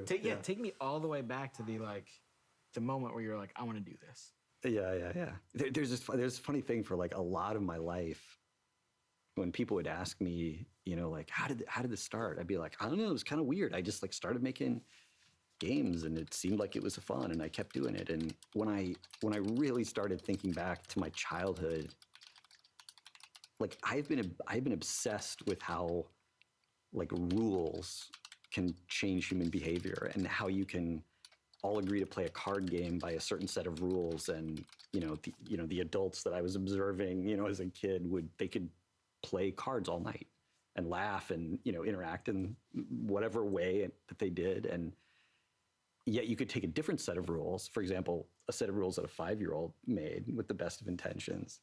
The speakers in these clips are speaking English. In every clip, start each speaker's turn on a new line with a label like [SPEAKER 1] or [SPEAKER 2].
[SPEAKER 1] Take me all the way back to the moment where you're like, I want to do this.
[SPEAKER 2] Yeah. There's a funny thing for like a lot of my life. When people would ask me, like, how did this start? I'd be like, I don't know. It was kind of weird. I just like started making games, and it seemed like it was fun, and I kept doing it. And when I really started thinking back to my childhood, like I've been obsessed with how like rules can change human behavior, and how you can all agree to play a card game by a certain set of rules. And the adults that I was observing, as a kid, they could play cards all night and laugh and interact in whatever way that they did. And yet you could take a different set of rules, for example, a set of rules that a 5-year-old made with the best of intentions,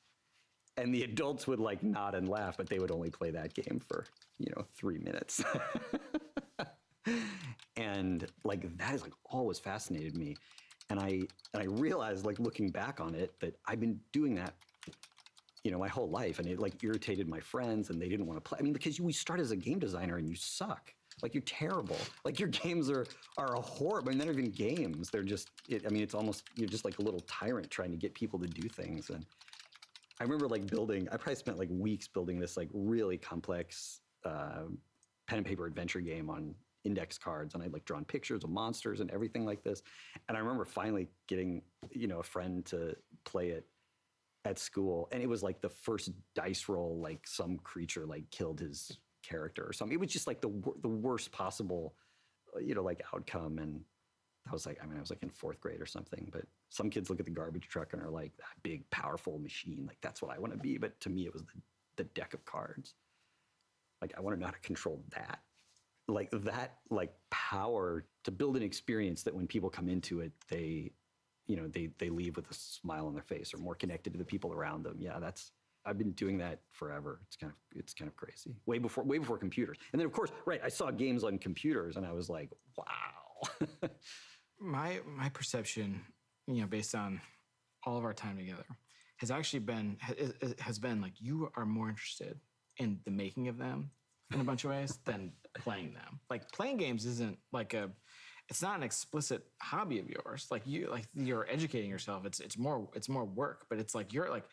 [SPEAKER 2] and the adults would like nod and laugh, but they would only play that game for 3 minutes. And like that is like always fascinated me. And I realized, like, looking back on it, that I've been doing that my whole life, and it like irritated my friends, and they didn't want to play. I mean, because we start as a game designer and you suck. Like, you're terrible. Like, your games are a horrible. I mean, they're not even games. They're just, it's almost, you're just like a little tyrant trying to get people to do things. And I remember like I probably spent like weeks building this like really complex pen and paper adventure game on index cards, and I'd like drawn pictures of monsters and everything like this. And I remember finally getting, a friend to play it at school, and it was like the first dice roll, like some creature like killed his character or something. It was just like the worst possible, like outcome. And I was like in 4th grade or something. But some kids look at the garbage truck and are like, that big, powerful machine, like that's what I want to be. But to me, it was the deck of cards. Like, I want to know how to control that. Like that, like power to build an experience that when people come into it, they leave with a smile on their face, or more connected to the people around them. Yeah, I've been doing that forever. It's kind of crazy. Way before computers. And then of course, right, I saw games on computers and I was like, wow.
[SPEAKER 1] My perception, based on all of our time together, has been like, you are more interested in the making of them in a bunch of ways than playing them. Like, playing games isn't like it's not an explicit hobby of yours. Like, you're educating yourself. It's more work, but it's like you're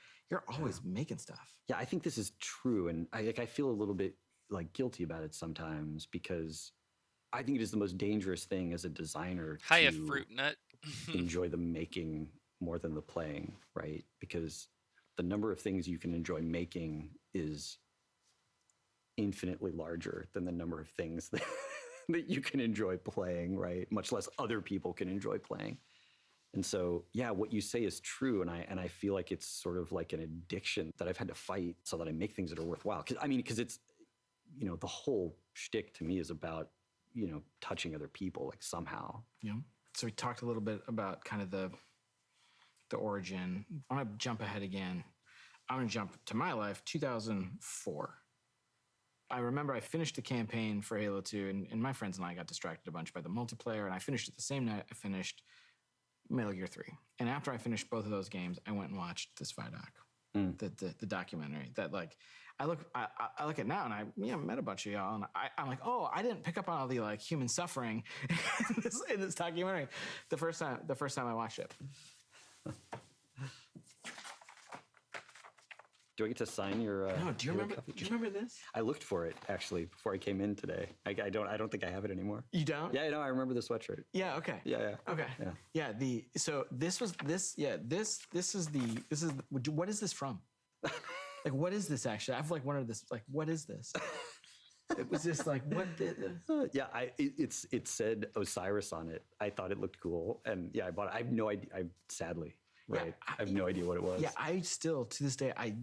[SPEAKER 1] always making stuff.
[SPEAKER 2] Yeah, I think this is true, and I feel a little bit like guilty about it sometimes, because I think it is the most dangerous thing as a designer
[SPEAKER 3] Hiya,
[SPEAKER 2] to
[SPEAKER 3] fruit nut.
[SPEAKER 2] enjoy the making more than the playing, right? Because the number of things you can enjoy making is infinitely larger than the number of things that you can enjoy playing, right? Much less other people can enjoy playing. And so, yeah, what you say is true, and I feel like it's sort of like an addiction that I've had to fight so that I make things that are worthwhile. Because it's, the whole shtick to me is about, touching other people, like, somehow.
[SPEAKER 1] Yeah. So we talked a little bit about kind of the origin. I'm gonna jump ahead again. I'm gonna jump to my life, 2004. I remember I finished the campaign for Halo 2, and my friends and I got distracted a bunch by the multiplayer, and I finished it the same night I finished Metal Gear 3. And after I finished both of those games, I went and watched this Vidoc, the documentary that, like, I look at it now, and I met a bunch of y'all, and I'm like, oh, I didn't pick up on all the like human suffering in this documentary the first time I watched it.
[SPEAKER 2] Do I get to sign your?
[SPEAKER 1] No. Do you remember this?
[SPEAKER 2] I looked for it actually before I came in today. I don't think I have it anymore.
[SPEAKER 1] You don't?
[SPEAKER 2] Yeah, no, I remember the sweatshirt.
[SPEAKER 1] Yeah. Okay.
[SPEAKER 2] Yeah.
[SPEAKER 1] Okay.
[SPEAKER 2] Yeah.
[SPEAKER 1] What is this from? Like, what is this actually? I've like wondered this. Like, what is this? It was just like, what?
[SPEAKER 2] Yeah, it said Osiris on it. I thought it looked cool, and yeah, I bought it. I have no idea. Sadly. Right.
[SPEAKER 1] Yeah,
[SPEAKER 2] I have no idea what it was.
[SPEAKER 1] Yeah, I still, to this day, I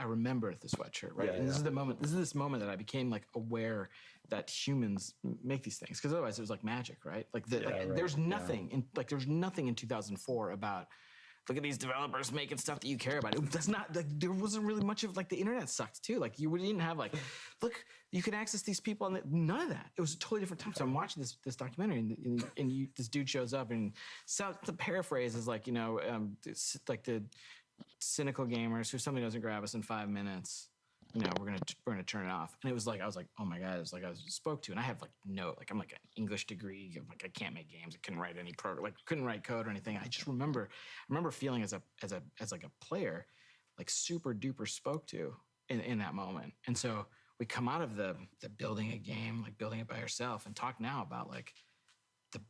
[SPEAKER 1] remember the sweatshirt, right?
[SPEAKER 2] Yeah,
[SPEAKER 1] and this is this moment that I became like aware that humans make these things, because otherwise it was like magic, right? Like, right. There's nothing in 2004 about, look at these developers making stuff that you care about. That's not like, there wasn't really much of, like, the internet sucked too. Like, you didn't have like, look, you can access these people, and none of that. It was a totally different time. So I'm watching this documentary, and this dude shows up, and so the paraphrase is like, like the cynical gamers who something doesn't grab us in 5 minutes. we're gonna turn it off. And it was like, I was like, oh my God, it's like I was spoke to. And I have like I'm like an English degree. Like I can't make games. I couldn't write any program, like couldn't write code or anything. I just remember feeling as like a player, like super duper spoke to in that moment. And so we come out of the building a game, like building it by yourself, and talk now about like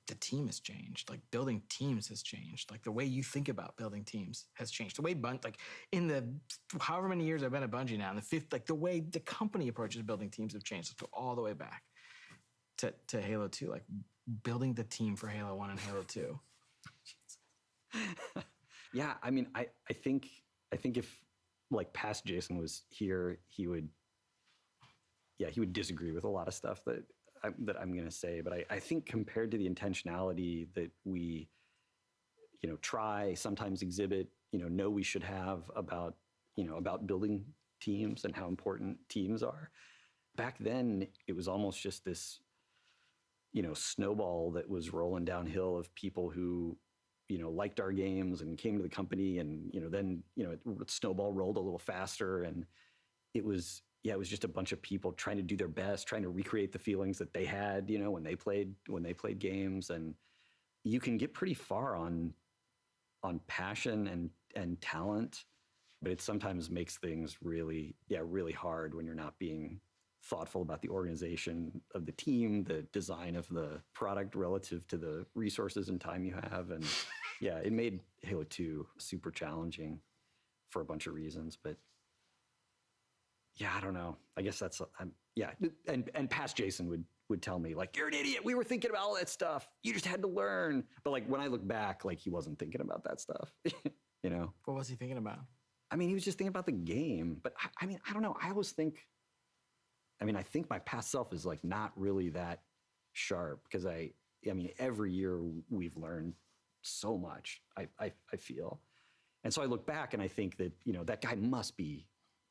[SPEAKER 1] the team has changed. Like building teams has changed. Like the way you think about building teams has changed. The way like in the however many years I've been at Bungie now, in the fifth, like the way the company approaches building teams have changed. Let's go all the way back to Halo 2, like building the team for Halo 1 and Halo 2.
[SPEAKER 2] Yeah, I mean, I think if like past Jason was here, he would disagree with a lot of stuff that I'm going to say. But I think compared to the intentionality that we, try, sometimes exhibit, know we should have about building teams and how important teams are. Back then, it was almost just this, snowball that was rolling downhill of people who, liked our games and came to the company, and then the snowball rolled a little faster, and it was just a bunch of people trying to do their best, trying to recreate the feelings that they had, when they played games. And you can get pretty far on passion and talent, but it sometimes makes things really hard when you're not being thoughtful about the organization of the team, the design of the product relative to the resources and time you have. And yeah, it made Halo 2 super challenging for a bunch of reasons, but yeah, I don't know. I guess that's, and past Jason would tell me, like, you're an idiot. We were thinking about all that stuff. You just had to learn. But like, when I look back, like, he wasn't thinking about that stuff,
[SPEAKER 1] What was he thinking about?
[SPEAKER 2] I mean, he was just thinking about the game. But I mean, I don't know. I think my past self is like not really that sharp, because I mean, every year we've learned so much, I feel. And so I look back and I think that, that guy must be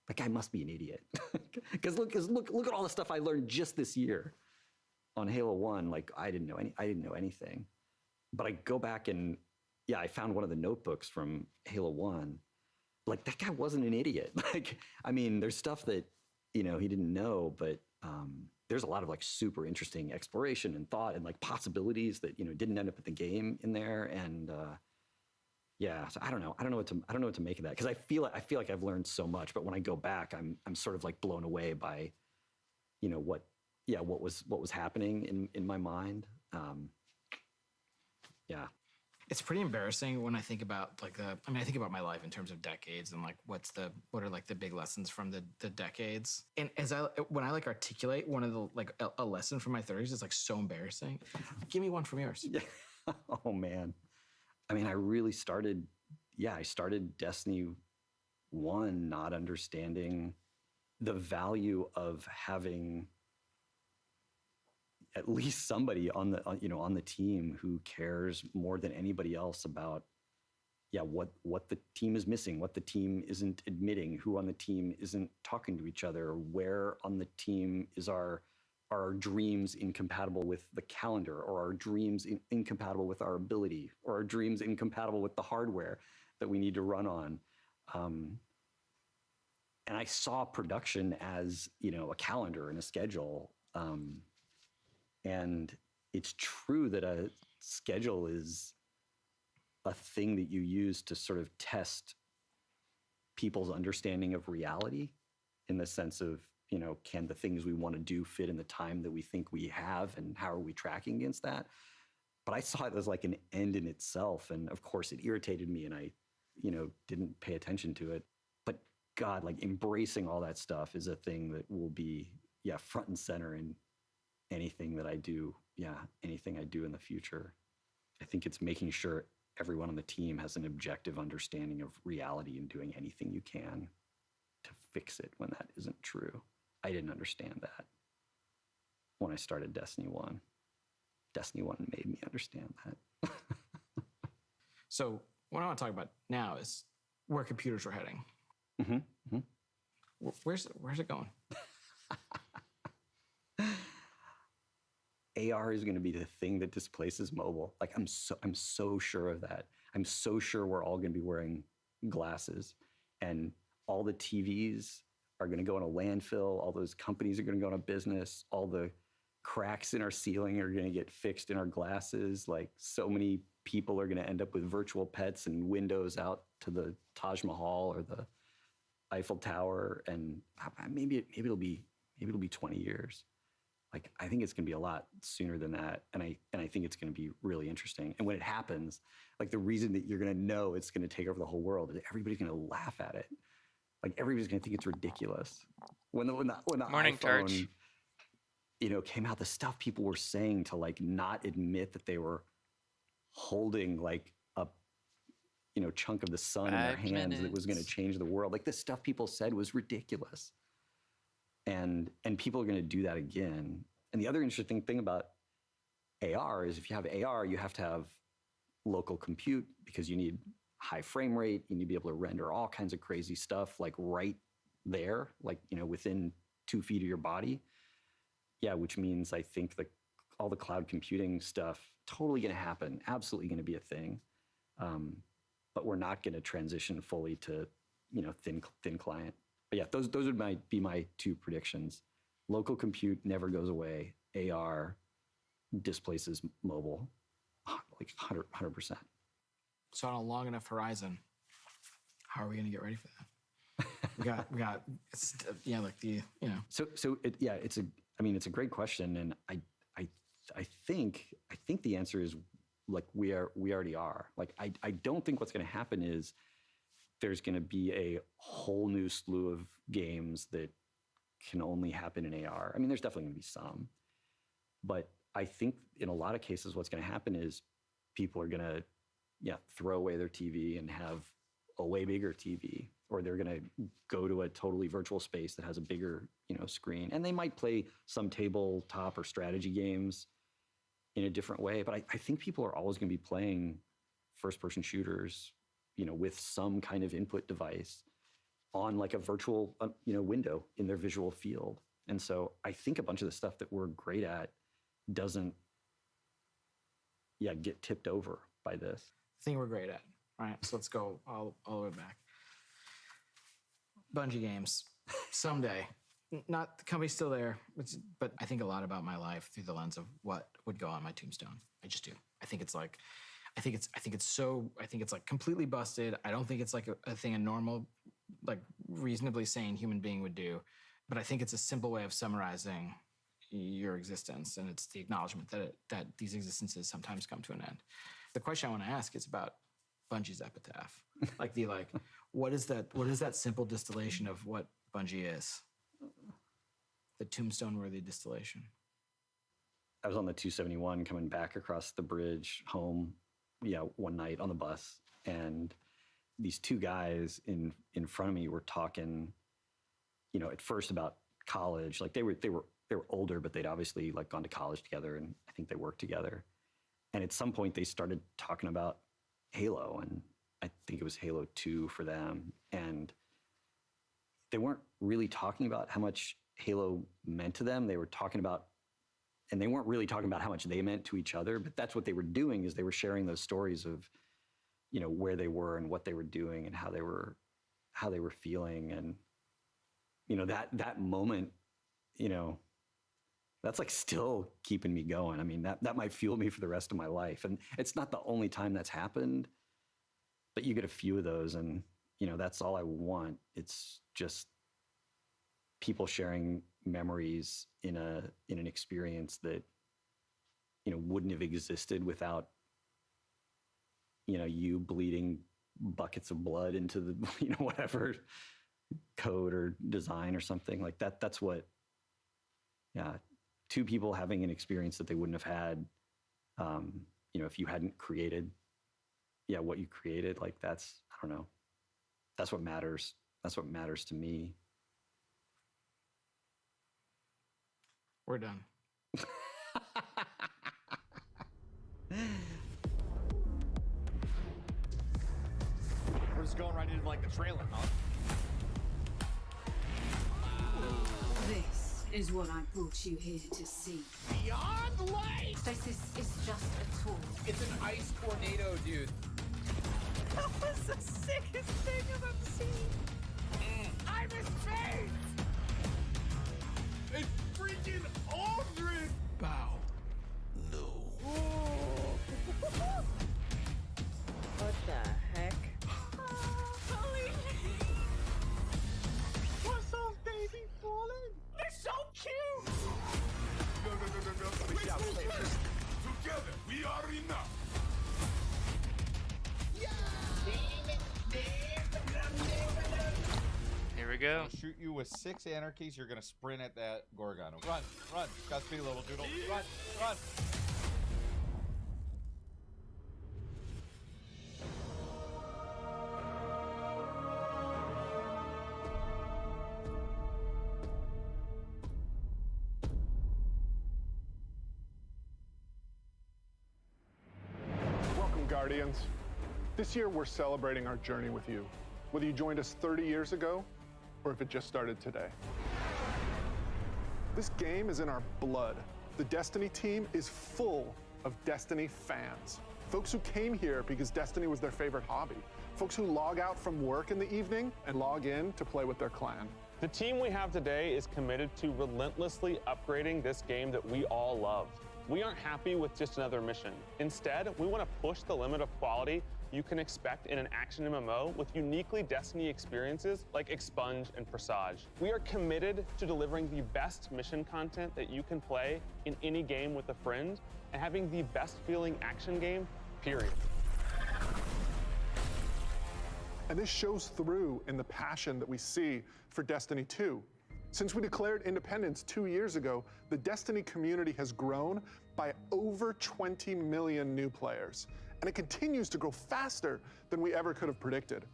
[SPEAKER 2] an idiot. Because look at all the stuff I learned just this year on Halo 1. Like I didn't know anything. But I go back and I found one of the notebooks from Halo 1. Like, that guy wasn't an idiot. Like, I mean, there's stuff that, he didn't know, but there's a lot of like super interesting exploration and thought and like possibilities that, didn't end up at the game in there. And so I don't know what to make of that, because I feel like I've learned so much, but when I go back, I'm sort of like blown away by, what was happening in my mind.
[SPEAKER 1] It's pretty embarrassing when I think about I think about my life in terms of decades, and like what are like the big lessons from the decades. And when I like articulate one of the like a lesson from my 30s, it's like so embarrassing. Give me one from yours.
[SPEAKER 2] Yeah. Oh man. I mean, I started Destiny 1 not understanding the value of having at least somebody on the team who cares more than anybody else about what the team is missing, what the team isn't admitting, who on the team isn't talking to each other, where on the team are our dreams incompatible with the calendar, or our dreams incompatible with our ability, or our dreams incompatible with the hardware that we need to run on. And I saw production as, a calendar and a schedule. And it's true that a schedule is a thing that you use to sort of test people's understanding of reality, in the sense of, can the things we want to do fit in the time that we think we have, and how are we tracking against that? But I saw it as like an end in itself. And of course it irritated me, and I, didn't pay attention to it. But God, like embracing all that stuff is a thing that will be, front and center in anything that I do. Anything I do in the future. I think it's making sure everyone on the team has an objective understanding of reality, and doing anything you can to fix it when that isn't true. I didn't understand that when I started Destiny 1. Destiny 1 made me understand that.
[SPEAKER 1] So what I want to talk about now is where computers are heading.
[SPEAKER 2] Mm-hmm. Mm-hmm.
[SPEAKER 1] Where's it going?
[SPEAKER 2] AR is going to be the thing that displaces mobile. Like I'm so sure of that. I'm so sure we're all going to be wearing glasses, and all the TVs are going to go in a landfill. All those companies are going to go out of business. All the cracks in our ceiling are going to get fixed in our glasses. Like, so many people are going to end up with virtual pets and windows out to the Taj Mahal or the Eiffel Tower. And maybe it'll be 20 years. Like, I think it's going to be a lot sooner than that. And I think it's going to be really interesting. And when it happens, like, the reason that you're going to know it's going to take over the whole world is everybody's going to laugh at it. Like, everybody's going to think it's ridiculous. When the
[SPEAKER 3] Morning,
[SPEAKER 2] iPhone,
[SPEAKER 3] Tarch.
[SPEAKER 2] Came out, the stuff people were saying to, like, not admit that they were holding, like, a, chunk of the sun in their
[SPEAKER 3] 5
[SPEAKER 2] hands that was going to
[SPEAKER 3] minutes.
[SPEAKER 2] change the world. Like, the stuff people said was ridiculous. And people are going to do that again. And the other interesting thing about AR is, if you have AR, you have to have local compute, because you need high frame rate. You need to be able to render all kinds of crazy stuff, like, right there, like, within 2 feet of your body. Yeah, which means I think all the cloud computing stuff, totally going to happen, absolutely going to be a thing. But we're not going to transition fully to, thin client. But yeah, those would be my 2 predictions. Local compute never goes away. AR displaces mobile, like 100%.
[SPEAKER 1] So on a long enough horizon, how are we going to get ready for that? we got, it's, like the,
[SPEAKER 2] it's a great question. And I think the answer is, like, we already are. Like, I don't think what's going to happen is there's going to be a whole new slew of games that can only happen in AR. I mean, there's definitely going to be some, but I think in a lot of cases, what's going to happen is people are going to, throw away their TV and have a way bigger TV, or they're going to go to a totally virtual space that has a bigger, screen, and they might play some tabletop or strategy games in a different way. But I think people are always going to be playing first-person shooters, with some kind of input device on, like, a virtual, window in their visual field. And so I think a bunch of the stuff that we're great at doesn't, get tipped over by this.
[SPEAKER 1] thing we're great at. Right. So let's go all the way back. Bungie games. Someday. Not the company's still there, but I think a lot about my life through the lens of what would go on my tombstone. I just do. I think it's like completely busted. I don't think it's like a thing a normal, like, reasonably sane human being would do. But I think it's a simple way of summarizing your existence, and it's the acknowledgement that these existences sometimes come to an end. The question I want to ask is about Bungie's epitaph. What is that simple distillation of what Bungie is? The tombstone-worthy distillation.
[SPEAKER 2] I was on the 271 coming back across the bridge home, one night on the bus, and these 2 guys in front of me were talking, at first about college. Like, they were older, but they'd obviously, like, gone to college together, and I think they worked together. And at some point they started talking about Halo, and I think it was Halo 2 for them. And they weren't really talking about how much Halo meant to them. They were talking about, and they weren't really talking about how much they meant to each other, but that's what they were doing, is they were sharing those stories of, where they were and what they were doing and how they were feeling. And, that moment, that's, like, still keeping me going. I mean, that might fuel me for the rest of my life. And it's not the only time that's happened, but you get a few of those, and, that's all I want. It's just people sharing memories in an experience that, wouldn't have existed without, you bleeding buckets of blood into the, whatever code or design or something like that. That's what, 2 people having an experience that they wouldn't have had, if you hadn't created, what you created. Like, that's, I don't know. That's what matters. That's what matters to me.
[SPEAKER 1] We're done.
[SPEAKER 4] We're just going right into, like, the trailer, huh?
[SPEAKER 5] This is what I brought you here to see.
[SPEAKER 4] Beyond light!
[SPEAKER 5] Stasis is just a tool.
[SPEAKER 4] It's an ice tornado, dude.
[SPEAKER 6] That was the sickest thing I've ever seen.
[SPEAKER 4] I time and space! It's freaking Aldrin!
[SPEAKER 3] Bow. No.
[SPEAKER 6] What the heck?
[SPEAKER 4] What's those baby falling? They're so cute! No. We shall play this. Together, we are enough.
[SPEAKER 7] Here we go.
[SPEAKER 4] I'll shoot you with 6 anarchies. You're gonna sprint at that Gorgon. Run. Godspeed, little doodle. Run.
[SPEAKER 8] Welcome, Guardians. This year, we're celebrating our journey with you, whether you joined us 30 years ago or if it just started today. This game is in our blood. The Destiny team is full of Destiny fans. Folks who came here because Destiny was their favorite hobby. Folks who log out from work in the evening and log in to play with their clan.
[SPEAKER 9] The team we have today is committed to relentlessly upgrading this game that we all love. We aren't happy with just another mission. Instead, we want to push the limit of quality you can expect in an action MMO with uniquely Destiny experiences like Expunge and Presage. We are committed to delivering the best mission content that you can play in any game with a friend and having the best feeling action game, period.
[SPEAKER 8] And this shows through in the passion that we see for Destiny 2. Since we declared independence 2 years ago, the Destiny community has grown by over 20 million new players, and it continues to grow faster than we ever could have predicted.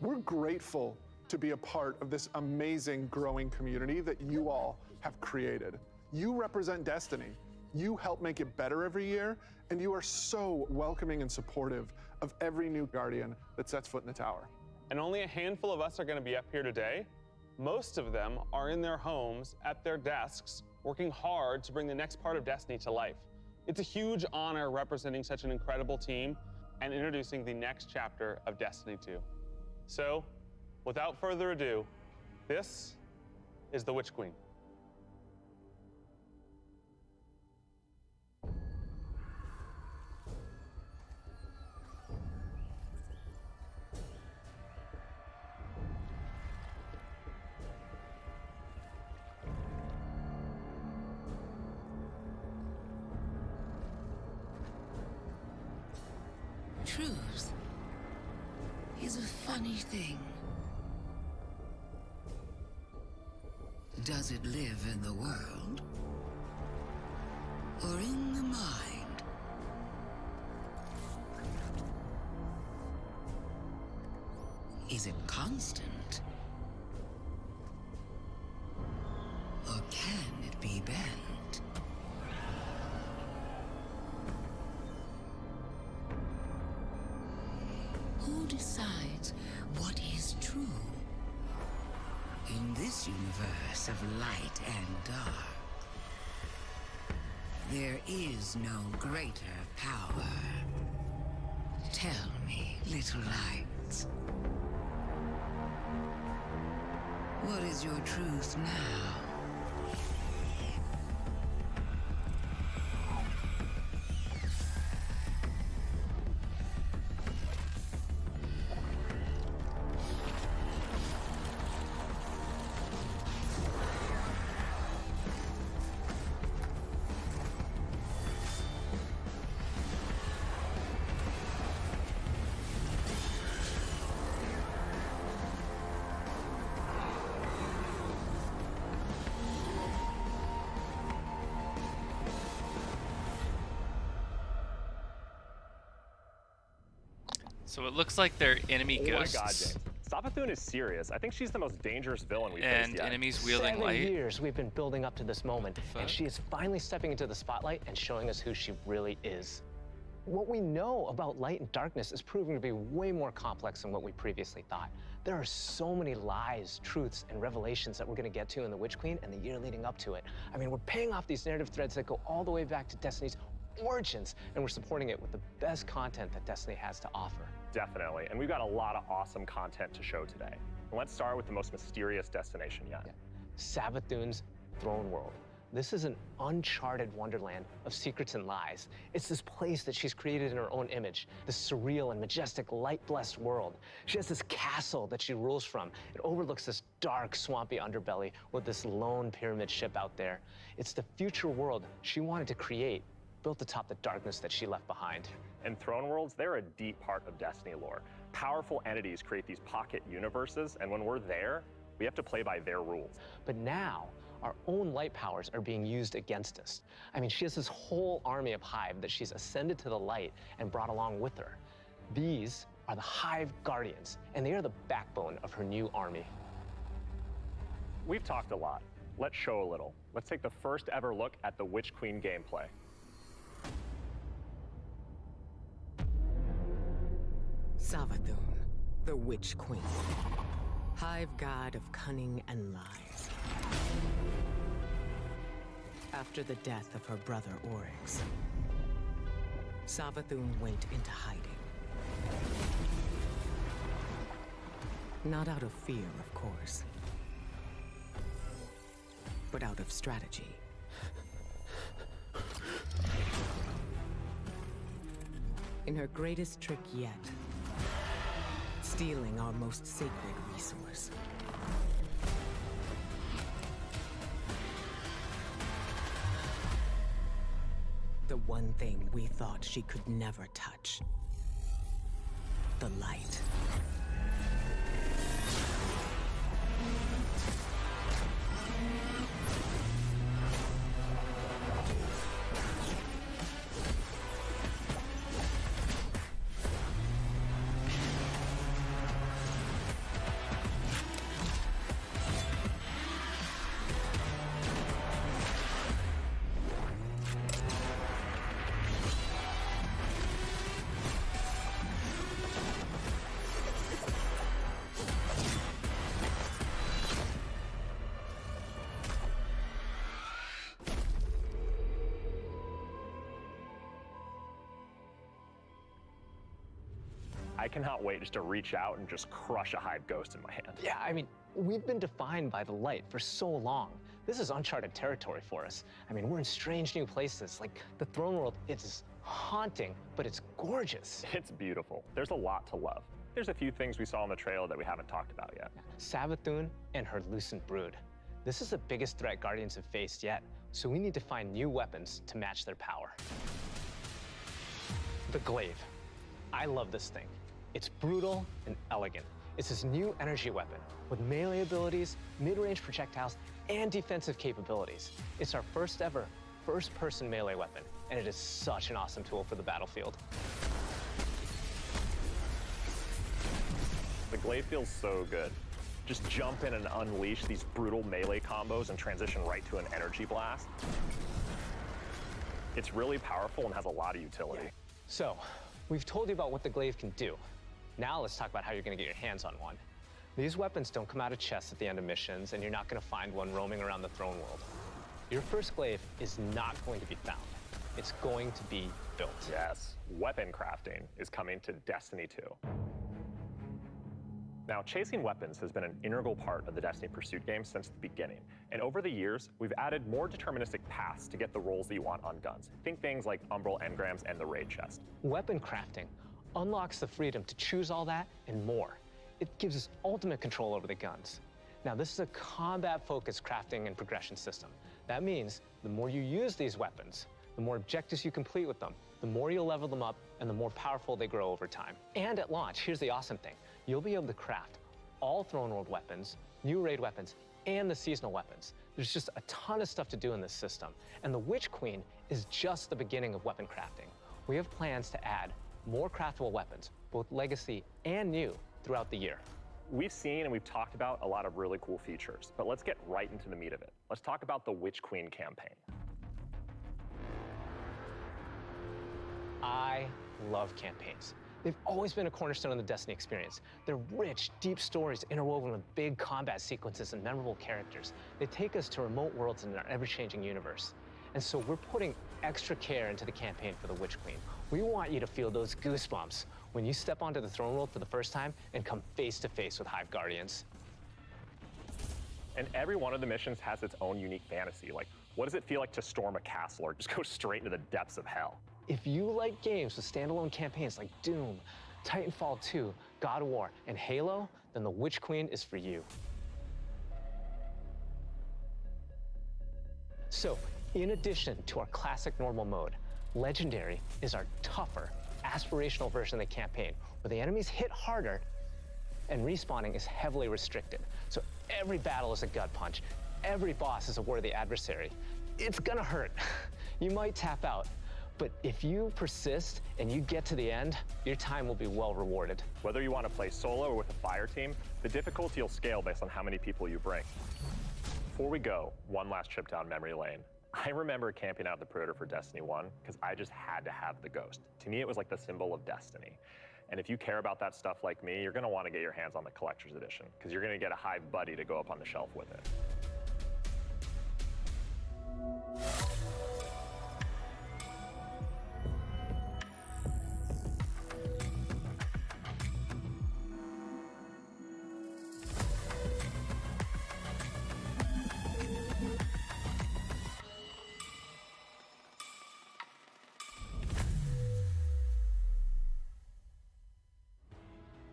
[SPEAKER 8] We're grateful to be a part of this amazing growing community that you all have created. You represent Destiny. You help make it better every year, and you are so welcoming and supportive of every new Guardian that sets foot in the tower.
[SPEAKER 9] And only a handful of us are going to be up here today. Most of them are in their homes, at their desks, working hard to bring the next part of Destiny to life. It's a huge honor representing such an incredible team and introducing the next chapter of Destiny 2. So, without further ado, this is the Witch Queen.
[SPEAKER 10] Truth is a funny thing. Does it live in the world or in the mind? Is it constant or can it be bent? Who decides what is true? In this universe of light and dark, there is no greater power. Tell me, little lights, what is your truth now?
[SPEAKER 7] So it looks like they're enemy
[SPEAKER 11] Oh my
[SPEAKER 7] ghosts.
[SPEAKER 11] god, James. Savathun is serious. I think she's the most dangerous villain we've faced
[SPEAKER 7] And
[SPEAKER 11] yet.
[SPEAKER 7] enemies wielding
[SPEAKER 12] 7
[SPEAKER 7] light.
[SPEAKER 12] years we've been building up to this moment,
[SPEAKER 7] fuck?
[SPEAKER 12] and she is finally stepping into the spotlight and showing us who she really is. What we know about light and darkness is proving to be way more complex than what we previously thought. There are so many lies, truths, and revelations that we're going to get to in The Witch Queen and the year leading up to it. I mean, we're paying off these narrative threads that go all the way back to Destiny's origins, and we're supporting it with the best content that Destiny has to offer.
[SPEAKER 11] Definitely. And we've got a lot of awesome content to show today. And let's start with the most mysterious destination yet.
[SPEAKER 12] Savathun's throne world. This is an uncharted wonderland of secrets and lies. It's this place that she's created in her own image, this surreal and majestic light-blessed world. She has this castle that she rules from. It overlooks this dark, swampy underbelly with this lone pyramid ship out there. It's the future world she wanted to create, built atop the darkness that she left behind.
[SPEAKER 11] And throne worlds, they're a deep part of Destiny lore. Powerful entities create these pocket universes, and when we're there, we have to play by their rules.
[SPEAKER 12] But now, our own light powers are being used against us. I mean, she has this whole army of Hive that she's ascended to the light and brought along with her. These are the Hive Guardians, and they are the backbone of her new army.
[SPEAKER 11] We've talked a lot. Let's show a little. Let's take the first ever look at the Witch Queen gameplay.
[SPEAKER 13] Savathun, the Witch Queen. Hive god of cunning and lies. After the death of her brother Oryx, Savathun went into hiding. Not out of fear, of course, but out of strategy. In her greatest trick yet, stealing our most sacred resource. The one thing we thought she could never touch. The light.
[SPEAKER 11] I cannot wait just to reach out and just crush a Hive Ghost in my hand.
[SPEAKER 12] Yeah, I mean, we've been defined by the light for so long. This is uncharted territory for us. I mean, we're in strange new places. Like, the throne world, it's haunting, but it's gorgeous.
[SPEAKER 11] It's beautiful. There's a lot to love. There's a few things we saw in the trailer that we haven't talked about yet.
[SPEAKER 12] Savathun and her Lucent Brood. This is the biggest threat Guardians have faced yet, so we need to find new weapons to match their power. The Glaive. I love this thing. It's brutal and elegant. It's this new energy weapon with melee abilities, mid-range projectiles, and defensive capabilities. It's our first ever first-person melee weapon, and it is such an awesome tool for the battlefield.
[SPEAKER 11] The Glaive feels so good. Just jump in and unleash these brutal melee combos and transition right to an energy blast. It's really powerful and has a lot of utility.
[SPEAKER 12] So, we've told you about what the Glaive can do. Now let's talk about how you're gonna get your hands on one. These weapons don't come out of chests at the end of missions, and you're not gonna find one roaming around the throne world. Your first Glaive is not going to be found. It's going to be built.
[SPEAKER 11] Yes, weapon crafting is coming to Destiny 2. Now, chasing weapons has been an integral part of the Destiny Pursuit game since the beginning. And over the years, we've added more deterministic paths to get the rolls that you want on guns. Think things like Umbral Engrams and the Raid Chest.
[SPEAKER 12] Weapon crafting unlocks the freedom to choose all that and more. It gives us ultimate control over the guns. Now, this is a combat-focused crafting and progression system. That means the more you use these weapons, the more objectives you complete with them, the more you'll level them up, and the more powerful they grow over time. And at launch, here's the awesome thing. You'll be able to craft all Throne World weapons, new raid weapons, and the seasonal weapons. There's just a ton of stuff to do in this system. And the Witch Queen is just the beginning of weapon crafting. We have plans to add more craftable weapons, both legacy and new, throughout the year.
[SPEAKER 11] We've seen and we've talked about a lot of really cool features, but let's get right into the meat of it. Let's talk about the Witch Queen campaign.
[SPEAKER 12] I love campaigns. They've always been a cornerstone of the Destiny experience. They're rich, deep stories interwoven with big combat sequences and memorable characters. They take us to remote worlds in our ever-changing universe. And so we're putting extra care into the campaign for the Witch Queen. We want you to feel those goosebumps when you step onto the throne world for the first time and come face to face with Hive Guardians.
[SPEAKER 11] And every one of the missions has its own unique fantasy. Like, what does it feel like to storm a castle or just go straight into the depths of hell?
[SPEAKER 12] If you like games with standalone campaigns like Doom, Titanfall 2, God of War, and Halo, then the Witch Queen is for you. So, in addition to our classic normal mode, Legendary is our tougher, aspirational version of the campaign, where the enemies hit harder and respawning is heavily restricted. So every battle is a gut punch. Every boss is a worthy adversary. It's gonna hurt. You might tap out, but if you persist and you get to the end, your time will be well rewarded.
[SPEAKER 11] Whether you want to play solo or with a fire team, the difficulty will scale based on how many people you bring. Before we go, one last trip down memory lane. I remember camping out the Predator for Destiny 1 because I just had to have the Ghost. To me, it was like the symbol of destiny. And if you care about that stuff like me, you're gonna want to get your hands on the Collector's Edition because you're gonna get a Hive Buddy to go up on the shelf with it.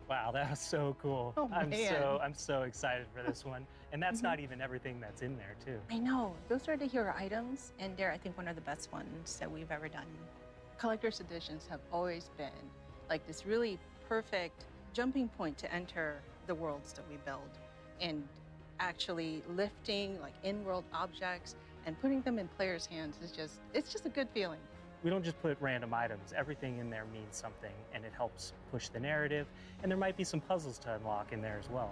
[SPEAKER 14] Wow, that was so cool.
[SPEAKER 15] Oh,
[SPEAKER 14] I'm
[SPEAKER 15] man.
[SPEAKER 14] so excited for this one. And that's not even everything that's in there too.
[SPEAKER 15] I know. Those are the hero items, and they're, I think, one of the best ones that we've ever done. Collector's editions have always been like this really perfect jumping point to enter the worlds that we build. And actually lifting like in-world objects and putting them in players' hands is it's just a good feeling.
[SPEAKER 14] We don't just put random items. Everything in there means something, and it helps push the narrative. And there might be some puzzles to unlock in there as well.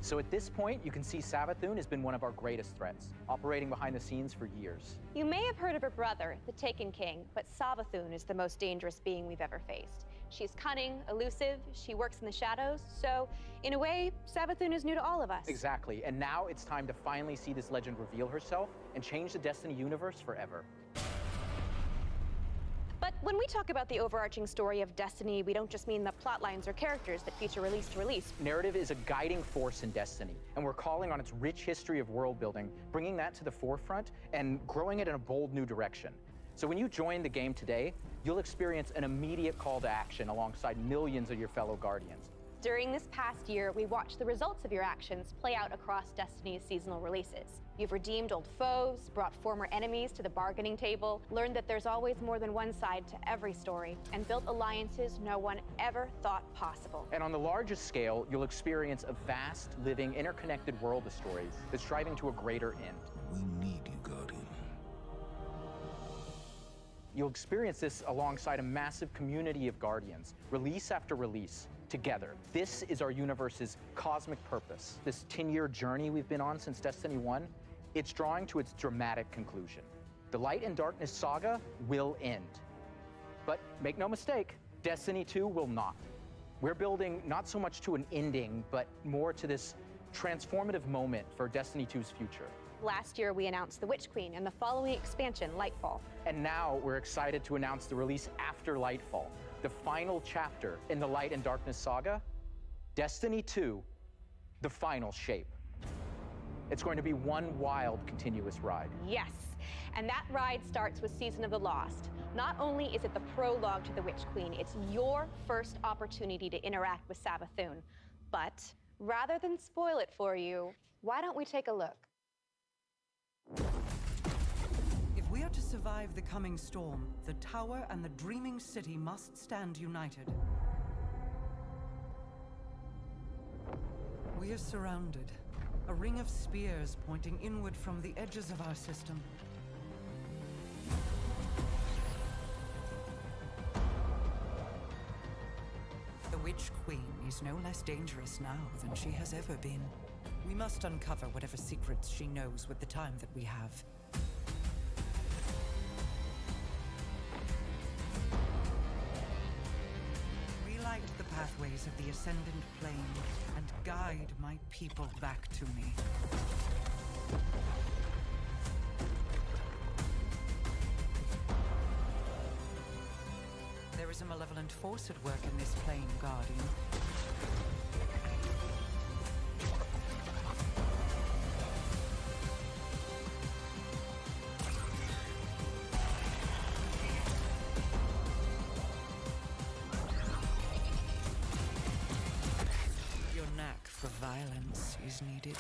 [SPEAKER 16] So at this point, you can see Savathun has been one of our greatest threats, operating behind the scenes for years.
[SPEAKER 17] You may have heard of her brother, the Taken King, but Savathun is the most dangerous being we've ever faced. She's cunning, elusive, she works in the shadows, so in a way, Savathun is new to all of us.
[SPEAKER 16] Exactly, and now it's time to finally see this legend reveal herself and change the Destiny universe forever.
[SPEAKER 17] But when we talk about the overarching story of Destiny, we don't just mean the plot lines or characters that feature release to release.
[SPEAKER 16] Narrative is a guiding force in Destiny, and we're calling on its rich history of world building, bringing that to the forefront and growing it in a bold new direction. So when you join the game today, you'll experience an immediate call to action alongside millions of your fellow Guardians.
[SPEAKER 17] During this past year, we watched the results of your actions play out across Destiny's seasonal releases. You've redeemed old foes, brought former enemies to the bargaining table, learned that there's always more than one side to every story, and built alliances no one ever thought possible.
[SPEAKER 16] And on the largest scale, you'll experience a vast, living, interconnected world of stories that's striving to a greater end.
[SPEAKER 3] We need you, Guardian.
[SPEAKER 16] You'll experience this alongside a massive community of Guardians, release after release, together. This is our universe's cosmic purpose. This 10-year journey we've been on since Destiny 1, it's drawing to its dramatic conclusion. The Light and Darkness saga will end. But make no mistake, Destiny 2 will not. We're building not so much to an ending, but more to this transformative moment for Destiny 2's future.
[SPEAKER 17] Last year, we announced the Witch Queen and the following expansion, Lightfall.
[SPEAKER 16] And now we're excited to announce the release after Lightfall, the final chapter in the Light and Darkness saga, Destiny 2, the final shape. It's going to be one wild, continuous ride.
[SPEAKER 17] Yes, and that ride starts with Season of the Lost. Not only is it the prologue to the Witch Queen, it's your first opportunity to interact with Savathun. But rather than spoil it for you, why don't we take a look?
[SPEAKER 18] If we are to survive the coming storm, the tower and the dreaming city must stand united. We are surrounded. A ring of spears pointing inward from the edges of our system. The Witch Queen is no less dangerous now than she has ever been. We must uncover whatever secrets she knows with the time that we have. Relight the pathways of the Ascendant Plane and guide my people back to me. there is a malevolent force at work in this plane, Guardian. Your knack for violence is needed.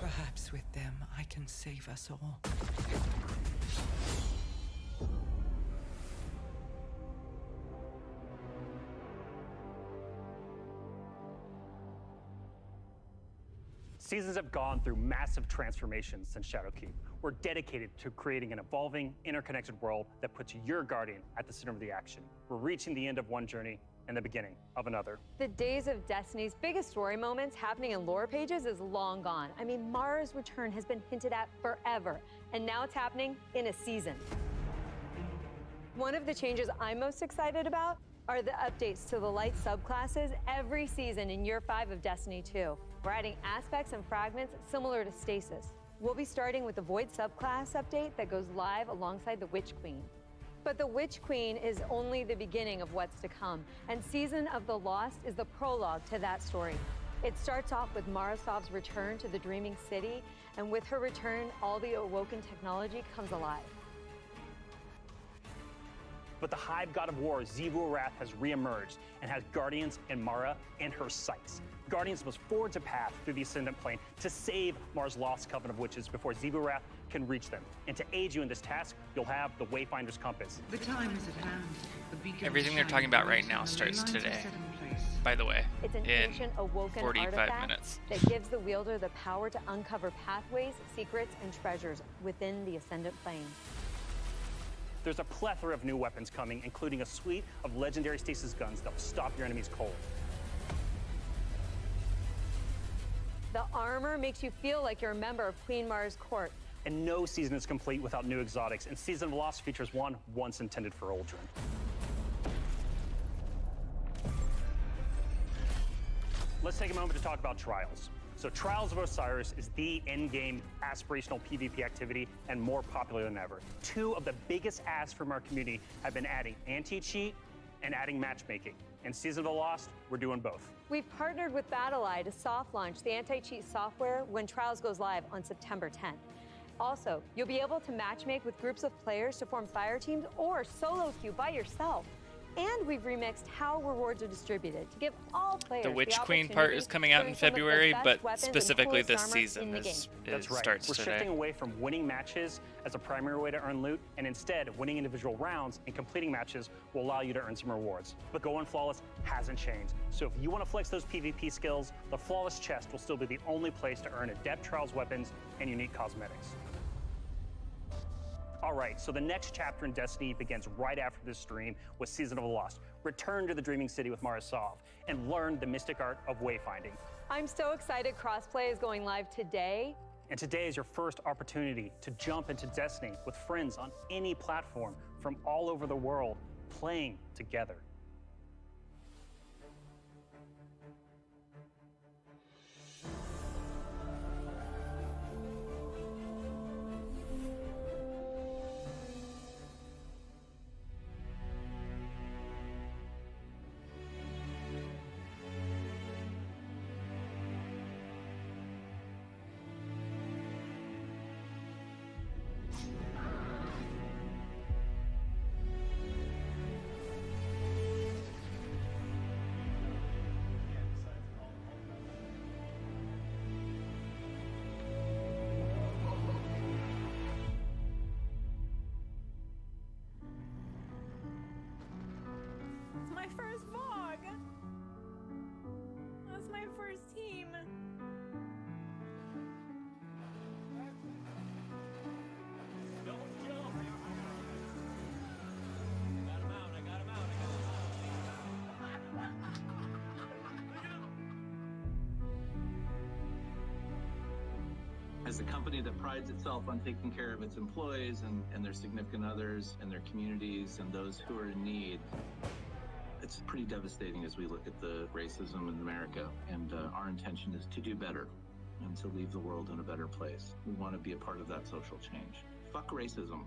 [SPEAKER 18] Perhaps with them, I can save us all.
[SPEAKER 19] Seasons have gone through massive transformations since Shadowkeep. We're dedicated to creating an evolving, interconnected world that puts your Guardian at the center of the action. We're reaching the end of one journey and the beginning of another.
[SPEAKER 20] The days of Destiny's biggest story moments happening in lore pages is long gone. I mean, Mara's return has been hinted at forever, and now it's happening in a season. One of the changes I'm most excited about are the updates to the light subclasses every season in Year 5 of Destiny 2. We're adding aspects and fragments similar to Stasis. We'll be starting with the Void subclass update that goes live alongside the Witch Queen. But the Witch Queen is only the beginning of what's to come, and Season of the Lost is the prologue to that story. It starts off with Marasov's return to the Dreaming City, and with her return, all the awoken technology comes alive.
[SPEAKER 19] But the Hive God of War, Xivu Arath, has reemerged and has Guardians and Mara in her sights. Guardians must forge a path through the Ascendant Plane to save Mara's lost coven of witches before Xivu Arath can reach them. And to aid you in this task, you'll have the Wayfinder's Compass.
[SPEAKER 10] The time is at hand. The beacon
[SPEAKER 7] Everything they're
[SPEAKER 10] shines
[SPEAKER 7] talking about right
[SPEAKER 10] bright
[SPEAKER 7] now
[SPEAKER 10] and the
[SPEAKER 7] starts
[SPEAKER 10] ley lines are
[SPEAKER 7] today.
[SPEAKER 10] set in place.
[SPEAKER 7] By the way,
[SPEAKER 20] It's an
[SPEAKER 7] in
[SPEAKER 20] ancient awoken
[SPEAKER 7] 45
[SPEAKER 20] artifact
[SPEAKER 7] minutes.
[SPEAKER 20] that gives the wielder the power to uncover pathways, secrets, and treasures within the Ascendant Plane.
[SPEAKER 19] There's a plethora of new weapons coming, including a suite of legendary stasis guns that will stop your enemies cold.
[SPEAKER 20] The armor makes you feel like you're a member of Queen Mara's court.
[SPEAKER 19] And no season is complete without new exotics, and Season of the Lost features one once intended for Uldren. Let's take a moment to talk about Trials. So Trials of Osiris is the endgame aspirational PvP activity and more popular than ever. Two of the biggest asks from our community have been adding anti-cheat and adding matchmaking. In Season of the Lost, we're doing both.
[SPEAKER 20] We've partnered with BattleEye to soft launch the anti-cheat software when Trials goes live on September 10th. Also, you'll be able to matchmake with groups of players to form fire teams or solo queue by yourself. And we've remixed how rewards are distributed to give all players
[SPEAKER 7] The Witch Queen
[SPEAKER 20] opportunity
[SPEAKER 7] part is coming out
[SPEAKER 20] to
[SPEAKER 7] in
[SPEAKER 20] earn some of the
[SPEAKER 7] February,
[SPEAKER 20] best
[SPEAKER 7] but
[SPEAKER 20] weapons and
[SPEAKER 7] specifically
[SPEAKER 20] coolest
[SPEAKER 7] this
[SPEAKER 20] armor
[SPEAKER 7] season
[SPEAKER 20] in the
[SPEAKER 7] is
[SPEAKER 20] game.
[SPEAKER 19] That's right.
[SPEAKER 7] starts
[SPEAKER 19] We're
[SPEAKER 7] today.
[SPEAKER 19] shifting away from winning matches as a primary way to earn loot, and instead, winning individual rounds and completing matches will allow you to earn some rewards. But Going Flawless hasn't changed. So if you want to flex those PvP skills, the Flawless Chest will still be the only place to earn Adept Trials weapons and unique cosmetics. All right, so the next chapter in Destiny begins right after this stream with Season of the Lost. Return to the Dreaming City with Marasov and learn the mystic art of wayfinding.
[SPEAKER 20] I'm so excited crossplay is going live today.
[SPEAKER 19] And today is your first opportunity to jump into Destiny with friends on any platform from all over the world, playing together.
[SPEAKER 21] As a company that prides itself on taking care of its employees and their significant others and their communities and those who are in need, it's pretty devastating as we look at the racism in America. And our intention is to do better and to leave the world in a better place. We want to be a part of that social change. Fuck racism.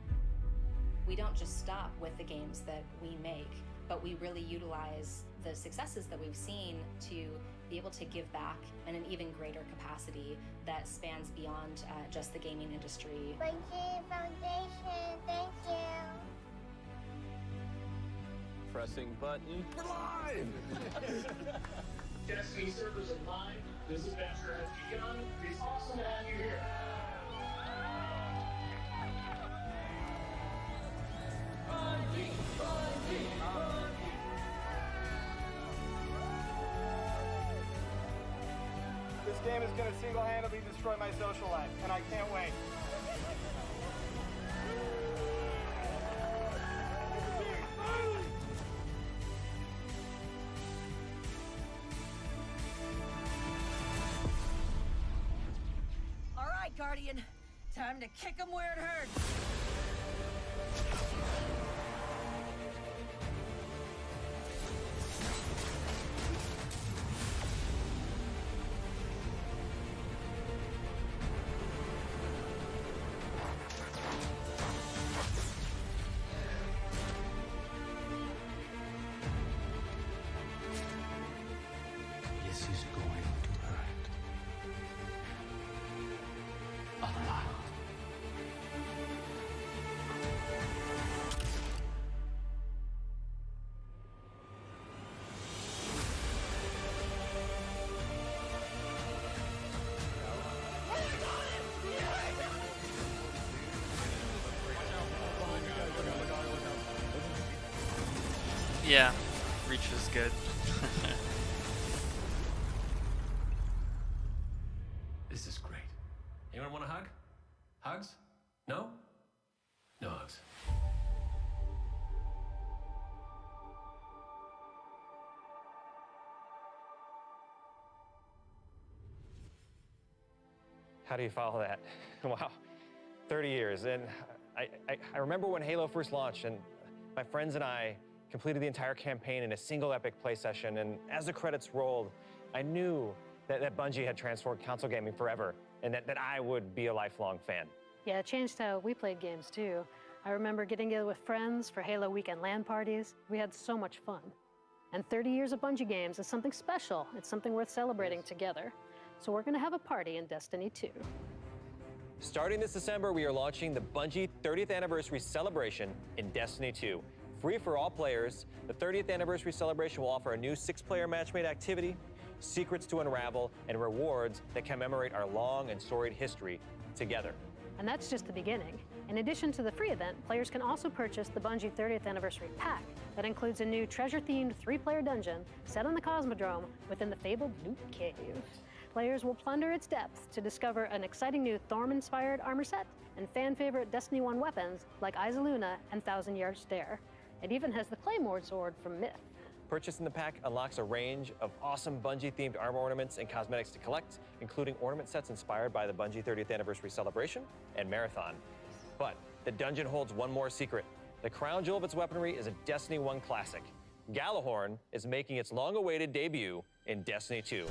[SPEAKER 22] We don't just stop with the games that we make, but we really utilize the successes that we've seen to be able to give back in an even greater capacity that spans beyond just the gaming industry.
[SPEAKER 4] Bungie Foundation, thank you.
[SPEAKER 23] Pressing button.
[SPEAKER 4] We're live!
[SPEAKER 24] Destiny servers are live. This adventure has begun. It's awesome to have you here.
[SPEAKER 25] This game is going to single-handedly destroy my social life, and I can't wait.
[SPEAKER 26] All right, Guardian. Time to kick him where it hurts.
[SPEAKER 3] This is going to hurt. A lot.
[SPEAKER 7] Yeah, reach was good.
[SPEAKER 27] This is great. Anyone want a hug? Hugs? No? No hugs.
[SPEAKER 9] How do you follow that? Wow, 30 years. And I remember when Halo first launched, and my friends and I completed the entire campaign in a single epic play session. And as the credits rolled, I knew that Bungie had transformed console gaming forever, and that I would be a lifelong fan.
[SPEAKER 28] Yeah, it changed how we played games too. I remember getting together with friends for Halo weekend LAN parties. We had so much fun. And 30 years of Bungie games is something special. It's something worth celebrating together. So we're gonna have a party in Destiny 2.
[SPEAKER 9] Starting this December, we are launching the Bungie 30th Anniversary Celebration in Destiny 2. Free for all players, the 30th Anniversary Celebration will offer a new 6-player matchmade activity, secrets to unravel, and rewards that commemorate our long and storied history together.
[SPEAKER 28] And that's just the beginning. In addition to the free event, players can also purchase the Bungie 30th Anniversary Pack that includes a new treasure-themed 3-player dungeon set on the Cosmodrome within the fabled Loot Cave. Players will plunder its depths to discover an exciting new Thorm-inspired armor set and fan-favorite Destiny 1 weapons like Izaluna and Thousand Yard Stare. It even has the Claymore sword from Myth.
[SPEAKER 9] Purchasing the pack unlocks a range of awesome Bungie-themed armor ornaments and cosmetics to collect, including ornament sets inspired by the Bungie 30th Anniversary Celebration and Marathon. But the dungeon holds one more secret. The crown jewel of its weaponry is a Destiny 1 classic. Gjallarhorn is making its long-awaited debut in Destiny 2.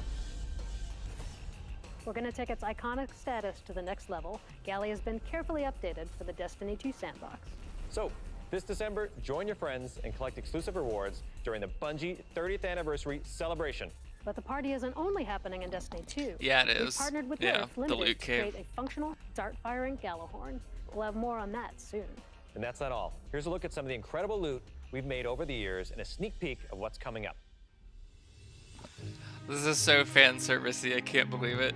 [SPEAKER 28] We're going to take its iconic status to the next level. Galley has been carefully updated for the Destiny 2 sandbox.
[SPEAKER 9] So, this December, join your friends and collect exclusive rewards during the Bungie 30th Anniversary Celebration.
[SPEAKER 28] But the party isn't only happening in Destiny 2.
[SPEAKER 7] Yeah, it
[SPEAKER 28] We've
[SPEAKER 7] is.
[SPEAKER 28] partnered with
[SPEAKER 7] Yeah,
[SPEAKER 28] Nerf
[SPEAKER 7] the
[SPEAKER 28] Limited
[SPEAKER 7] Loot
[SPEAKER 28] to
[SPEAKER 7] Cave.
[SPEAKER 28] create a functional, dart-firing Gjallarhorn. We'll have more on that soon.
[SPEAKER 9] And that's not all. Here's a look at some of the incredible loot we've made over the years and a sneak peek of what's coming up.
[SPEAKER 7] This is so fan servicey, I can't believe it.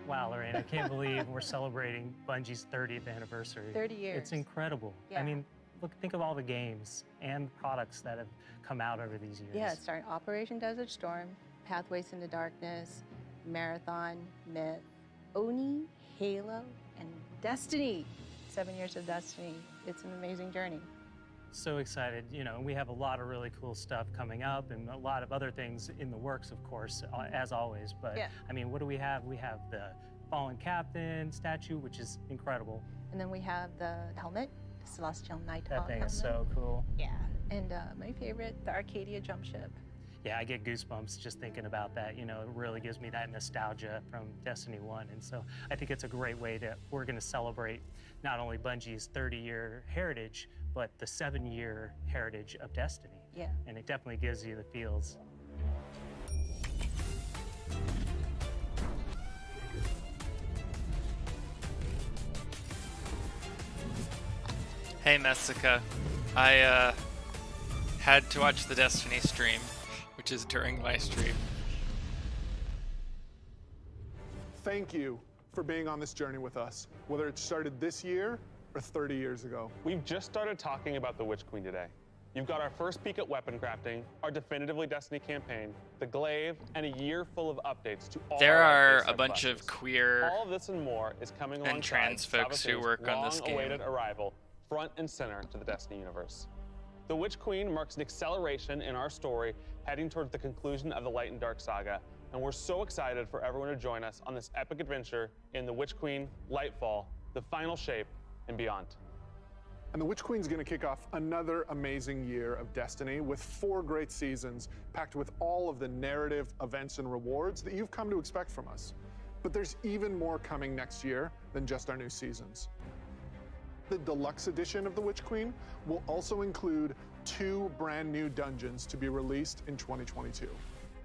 [SPEAKER 14] Wow, Lorraine, I can't believe we're celebrating Bungie's 30th anniversary.
[SPEAKER 15] 30 years.
[SPEAKER 14] It's incredible.
[SPEAKER 15] Yeah.
[SPEAKER 14] I mean, look, think of all the games and products that have come out over these years.
[SPEAKER 15] Yeah, it started Operation Desert Storm, Pathways into Darkness, Marathon, Myth, Oni, Halo, and Destiny. 7 years of Destiny. It's an amazing journey.
[SPEAKER 14] So excited. You know, we have a lot of really cool stuff coming up and a lot of other things in the works, of course, as always. But
[SPEAKER 15] Yeah.
[SPEAKER 14] I mean, what do we have? We have the Fallen Captain statue, which is incredible.
[SPEAKER 15] And then we have the helmet, the Celestial Nighthawk
[SPEAKER 14] That thing
[SPEAKER 15] helmet.
[SPEAKER 14] is so cool.
[SPEAKER 15] Yeah. And my favorite, the Arcadia jump ship.
[SPEAKER 14] Yeah, I get goosebumps just thinking about that. You know, it really gives me that nostalgia from Destiny 1. And so I think it's a great way we're going to celebrate not only Bungie's 30-year heritage, but the 7-year heritage of Destiny.
[SPEAKER 15] Yeah.
[SPEAKER 14] And it definitely gives you the feels.
[SPEAKER 7] Hey, Messica. I had to watch the Destiny stream, which is during my stream.
[SPEAKER 1] Thank you for being on this journey with us, whether it started this year or 30 years ago.
[SPEAKER 9] We've just started talking about the Witch Queen today. You've got our first peek at weapon crafting, our definitively Destiny campaign, the glaive, and a year full of updates to all
[SPEAKER 7] There
[SPEAKER 9] our
[SPEAKER 7] are
[SPEAKER 9] base
[SPEAKER 7] a bunch
[SPEAKER 9] classes.
[SPEAKER 7] of queer
[SPEAKER 9] All of this and more is coming
[SPEAKER 7] and
[SPEAKER 9] alongside
[SPEAKER 7] trans folks who
[SPEAKER 9] Sabathun's
[SPEAKER 7] work on this game.
[SPEAKER 9] long-awaited arrival, front and center to the Destiny universe. The Witch Queen marks an acceleration in our story heading towards the conclusion of the Light and Dark saga, and we're so excited for everyone to join us on this epic adventure in the Witch Queen, Lightfall, the final shape, and beyond.
[SPEAKER 1] And the Witch Queen's gonna kick off another amazing year of Destiny with 4 great seasons packed with all of the narrative, events, and rewards that you've come to expect from us. But there's even more coming next year than just our new seasons. The deluxe edition of the Witch Queen will also include 2 brand new dungeons to be released in 2022.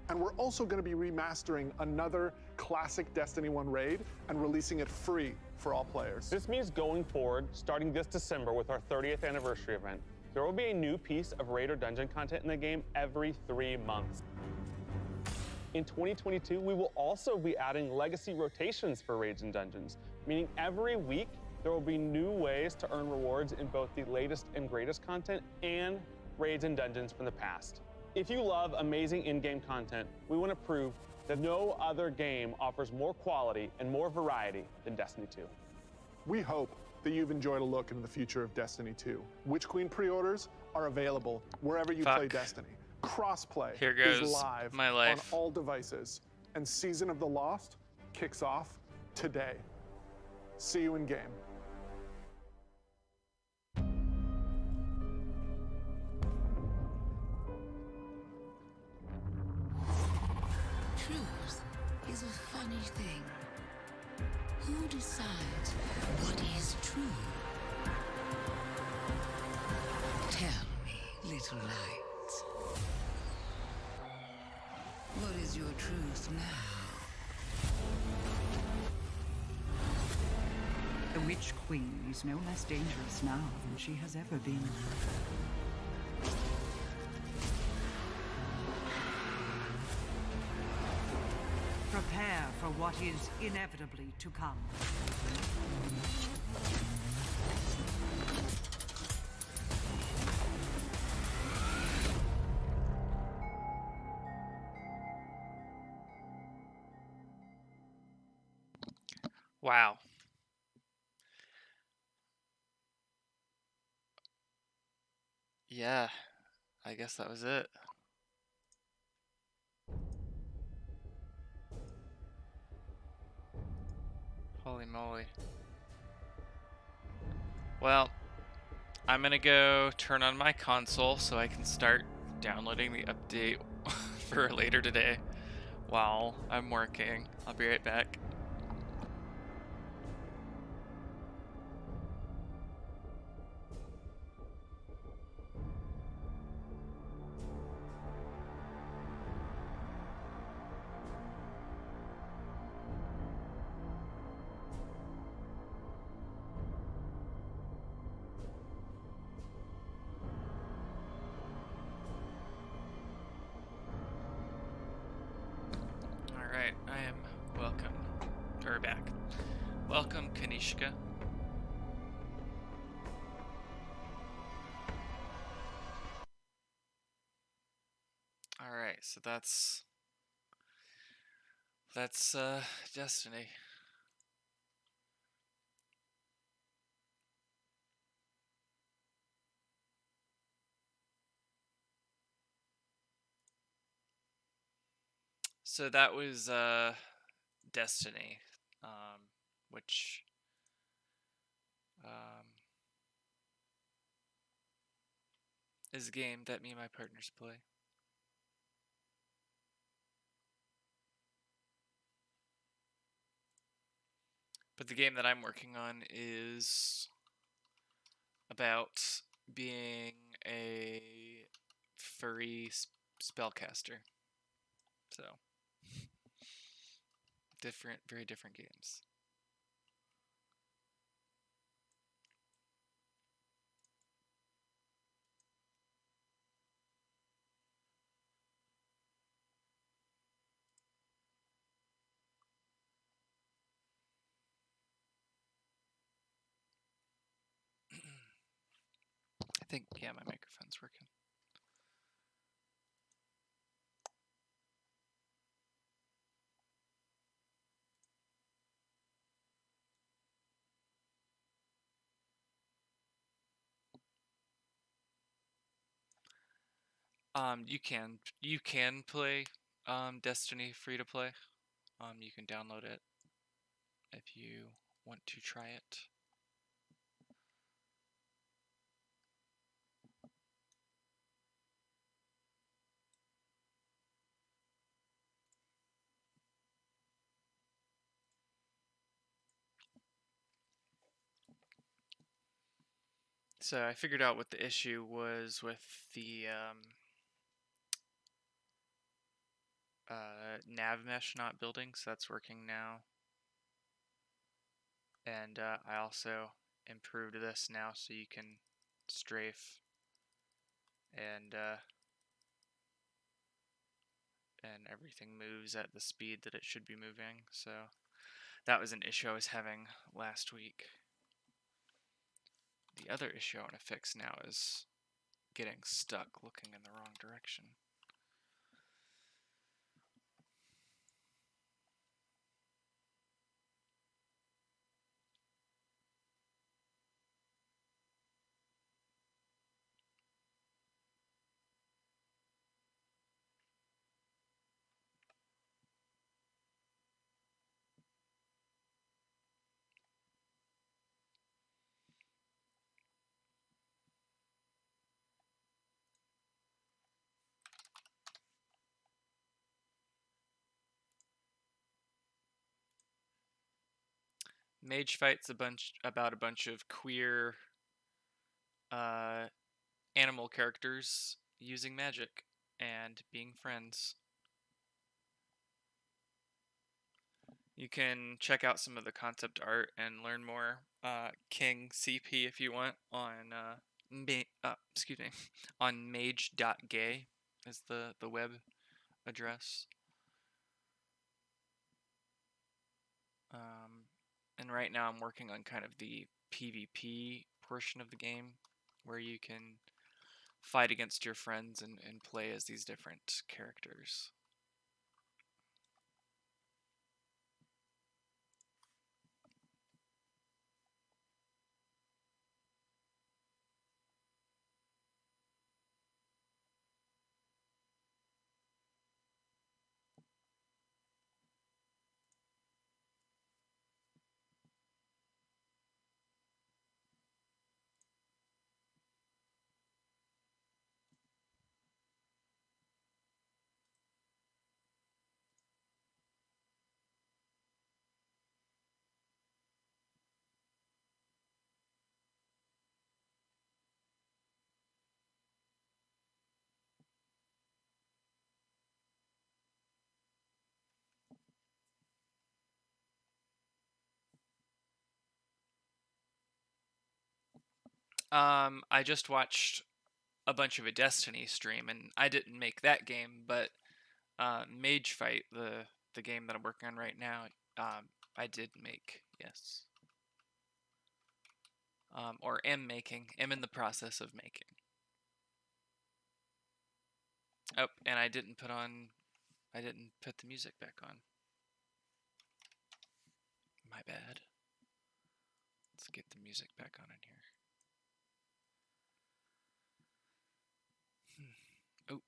[SPEAKER 1] And we're also going to be remastering another classic Destiny 1 raid and releasing it free for all players.
[SPEAKER 9] This means going forward, starting this December with our 30th anniversary event, there will be a new piece of raid or dungeon content in the game every 3 months. In 2022, we will also be adding legacy rotations for raids and dungeons, meaning every week there will be new ways to earn rewards in both the latest and greatest content and raids and dungeons from the past. If you love amazing in-game content, we want to prove that no other game offers more quality and more variety than Destiny 2.
[SPEAKER 1] We hope that you've enjoyed a look into the future of Destiny 2. Witch Queen pre-orders are available wherever you play Destiny. Crossplay
[SPEAKER 7] Here
[SPEAKER 1] is
[SPEAKER 7] goes
[SPEAKER 1] live
[SPEAKER 7] my life.
[SPEAKER 1] on all devices, and Season of the Lost kicks off today. See you in game.
[SPEAKER 10] Truth is a funny thing. Who decides what is true? Tell me, little light. What is your truth now?
[SPEAKER 18] The Witch Queen is no less dangerous now than she has ever been. Prepare for what is inevitably to come.
[SPEAKER 7] Wow. Yeah, I guess that was it. Holy moly. Well, I'm gonna go turn on my console so I can start downloading the update for later today while I'm working. I'll be right back. Alright, I am welcome. Or back. Welcome, Kanishka. Alright, so that's Destiny. So that was Destiny, which is a game that me and my partners play. But the game that I'm working on is about being a furry spellcaster. So, very different games. I think, yeah, my microphone's working. You can play Destiny free to play. You can download it if you want to try it. So I figured out what the issue was with the nav mesh not building, so that's working now. And I also improved this now so you can strafe and everything moves at the speed that it should be moving. So that was an issue I was having last week. The other issue I want to fix now is getting stuck looking in the wrong direction. Magefight's about a bunch of queer animal characters using magic and being friends. You can check out some of the concept art and learn more. King CP if you want on on mage.gay is the web address. And right now I'm working on kind of the PvP portion of the game where you can fight against your friends and play as these different characters. I just watched a bunch of a Destiny stream, and I didn't make that game, but Magefight, the game that I'm working on right now, I did make, yes. Or am making, am in the process of making. Oh, and I didn't put the music back on. My bad. Let's get the music back on in here. Oh.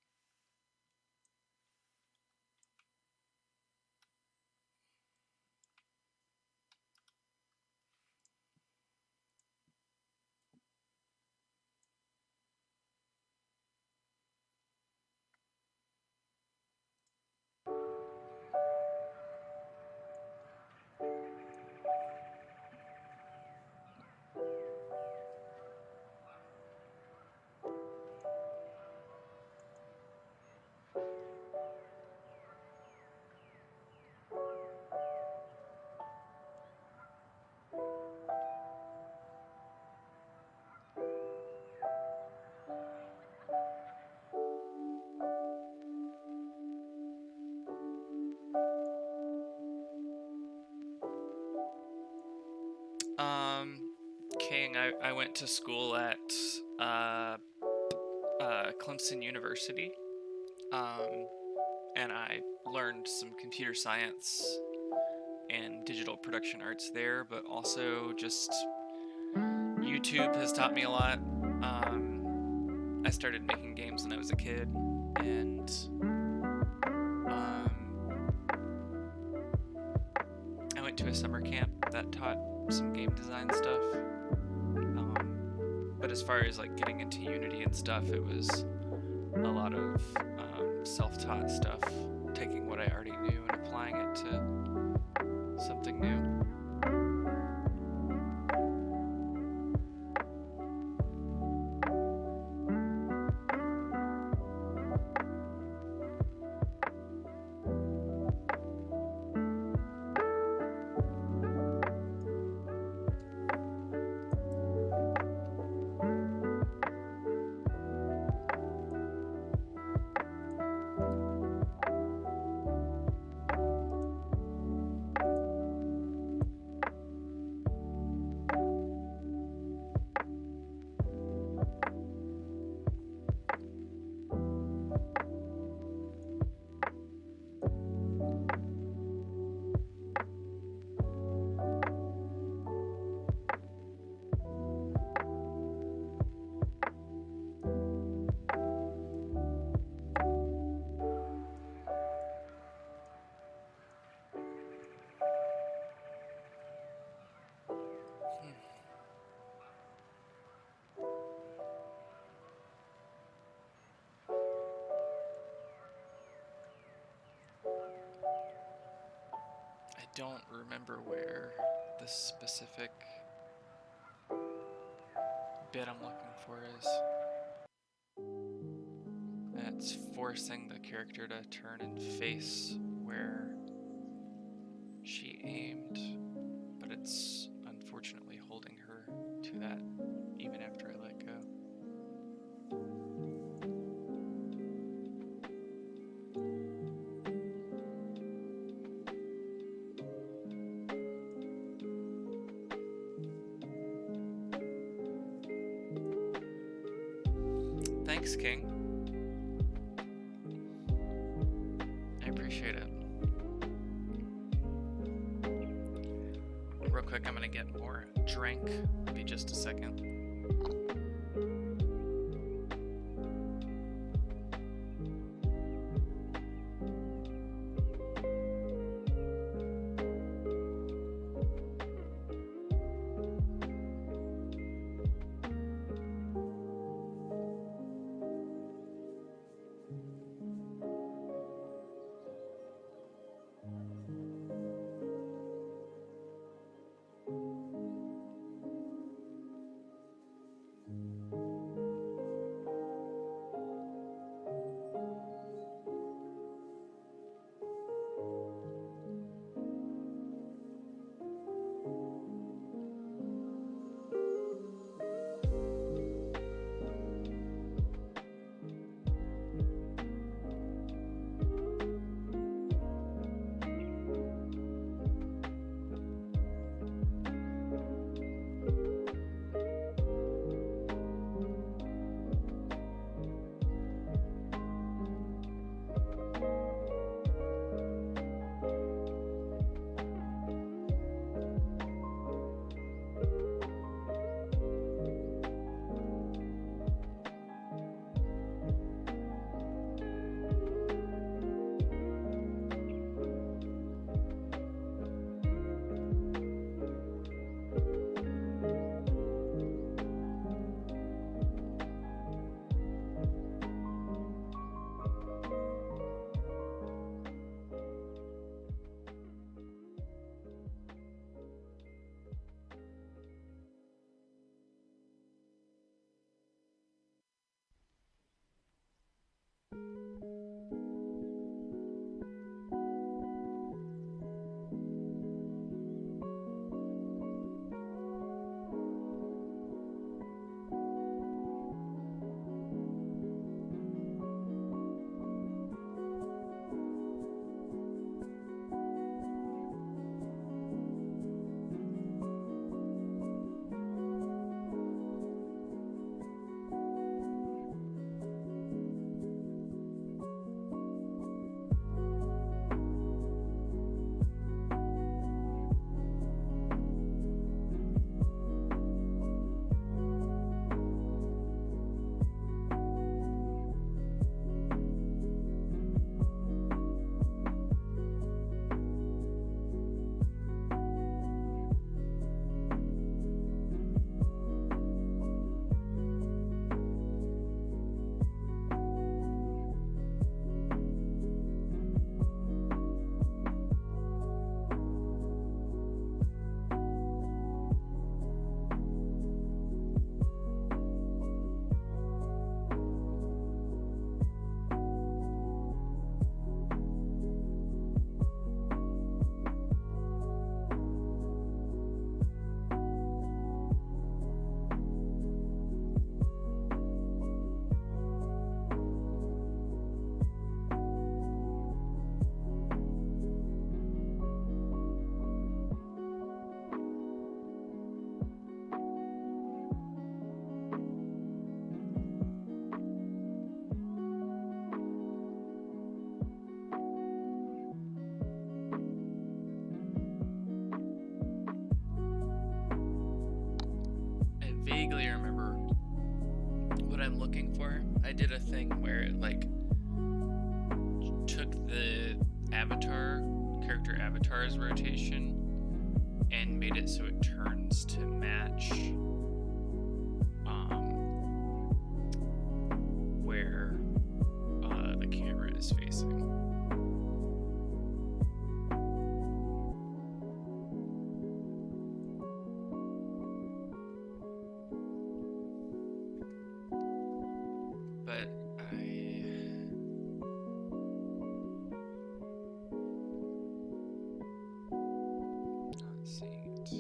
[SPEAKER 7] King, I went to school at Clemson University, and I learned some computer science and digital production arts there, but also just YouTube has taught me a lot. I started making games when I was a kid, and I went to a summer camp that taught some game design stuff. But as far as like getting into Unity and stuff, it was a lot of self-taught stuff, taking what I already knew and applying it to something new. I don't remember where the specific bit I'm looking for is. It's forcing the character to turn and face where she aimed, but it's unfortunately holding her to that even after I let go. Thanks, King. I appreciate it. Real quick, I'm gonna get more drink. Be just a second. I'm looking for. I did a thing where it like took the character avatar's rotation and made it so it turns to match where the camera is facing. But not seeing it.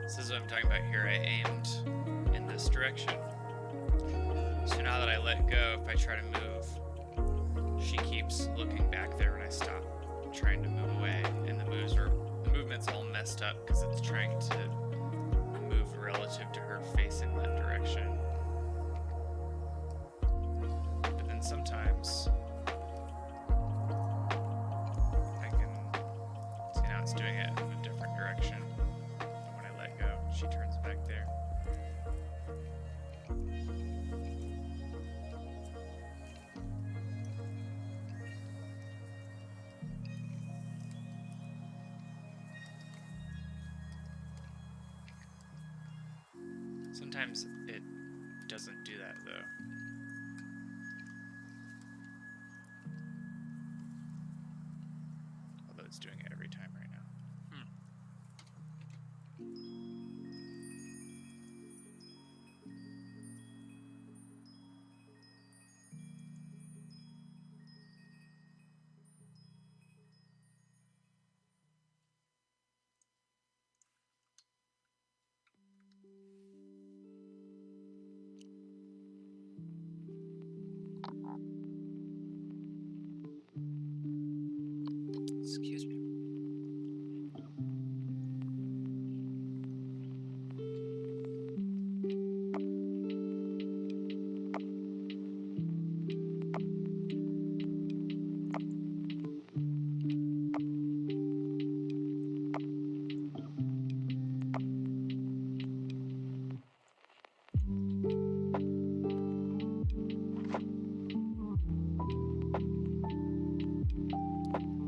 [SPEAKER 7] This is what I'm talking about here. I aimed in this direction. So now that I let go, if I try to move, she keeps looking back there when I stop trying to move away. And the movement's all messed up because it's trying to move relative to her facing that direction. But then sometimes I can see now it's doing it in a different direction. She turns back there. Sometimes it doesn't do that though. Although it's doing it every time right now. Excuse me.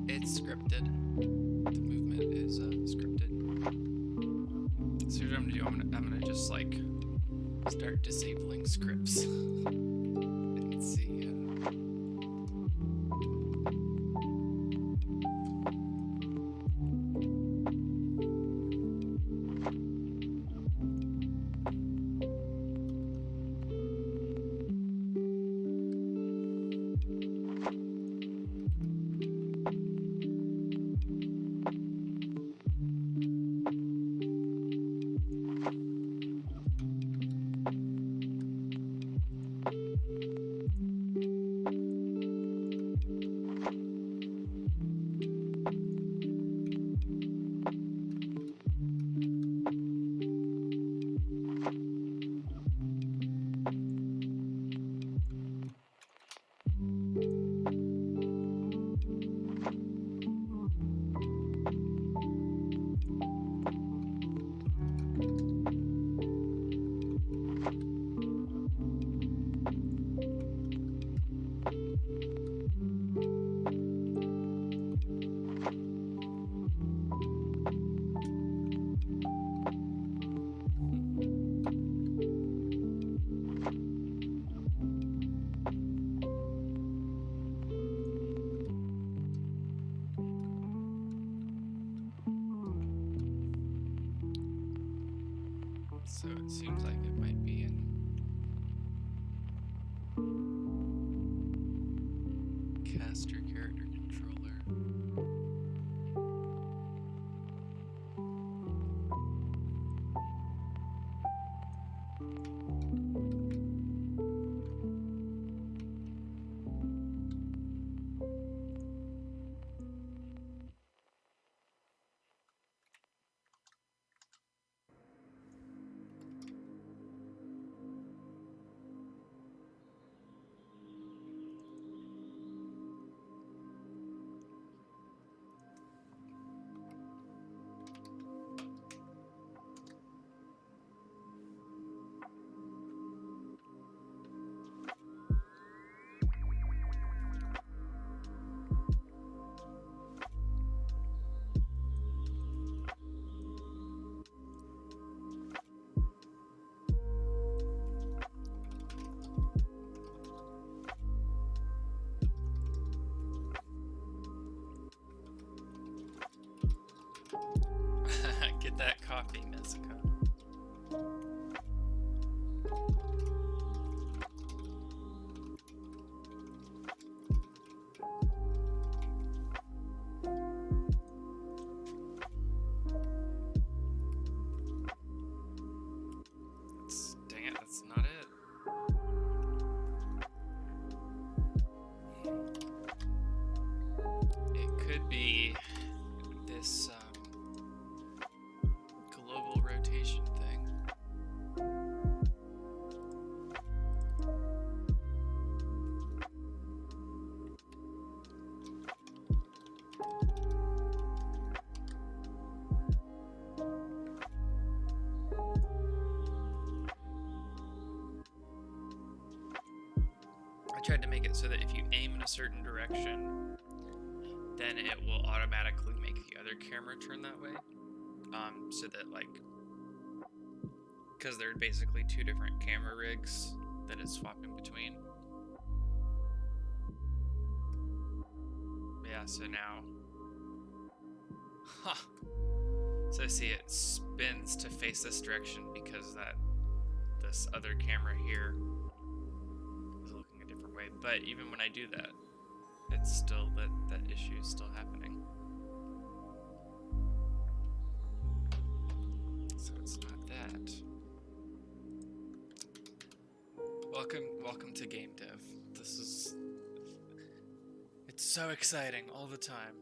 [SPEAKER 7] It's scripted. The movement is scripted. So what I'm gonna do, I'm gonna just like start disabling scripts and see. So it seems like it might be in caster character controller. Get that coffee, Mexico. Dang it, that's not it. It could be this global rotation thing. I tried to make it so that if you aim in a certain direction, then it will automatically make the other camera turn that way. So that, like, because they're basically two different camera rigs that it's swapping between. Yeah, so now, so see, it spins to face this direction because this other camera here is looking a different way. But even when I do that, it's still that issue is still happening. So it's not that. Welcome to Game Dev. It's so exciting all the time.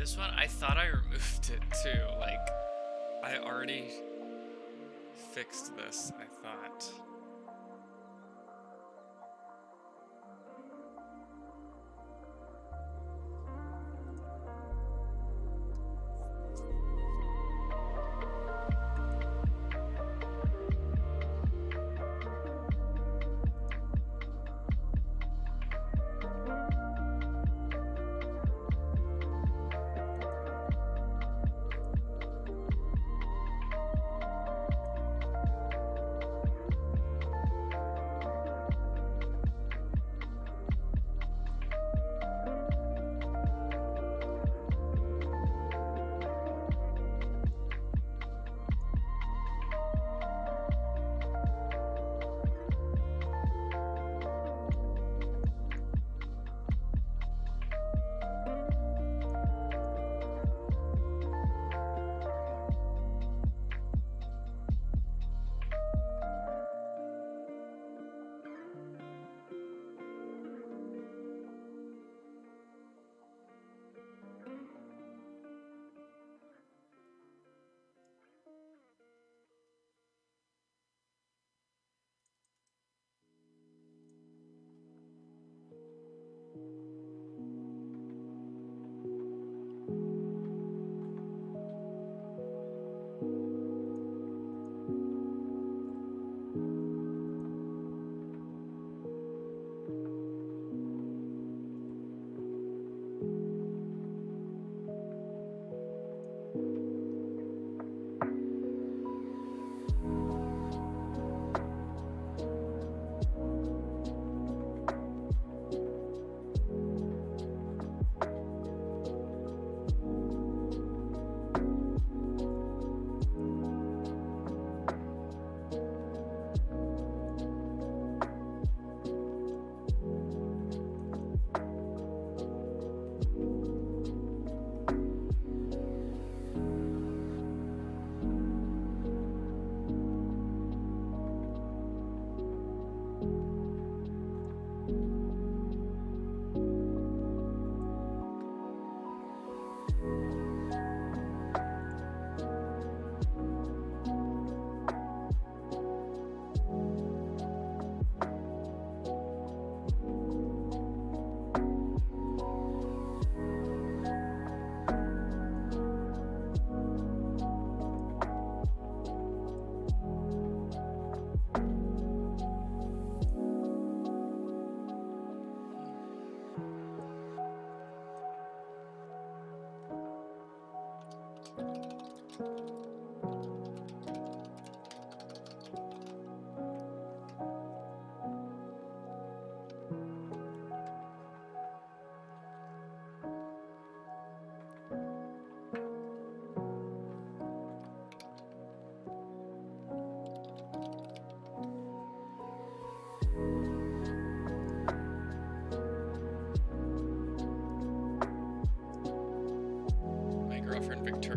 [SPEAKER 7] This one, I thought I removed it too. Like, I already fixed this, I thought.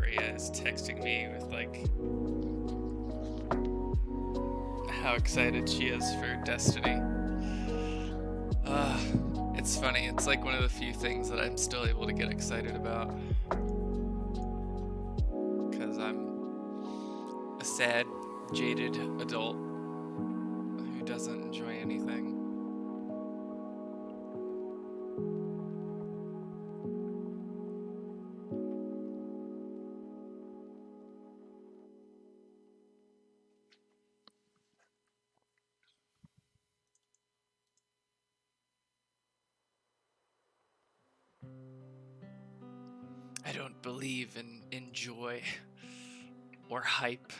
[SPEAKER 7] Rhea is texting me with like how excited she is for Destiny. It's funny. It's like one of the few things that I'm still able to get excited about. Because I'm a sad, jaded adult who doesn't enjoy anything. I don't believe in enjoy or hype.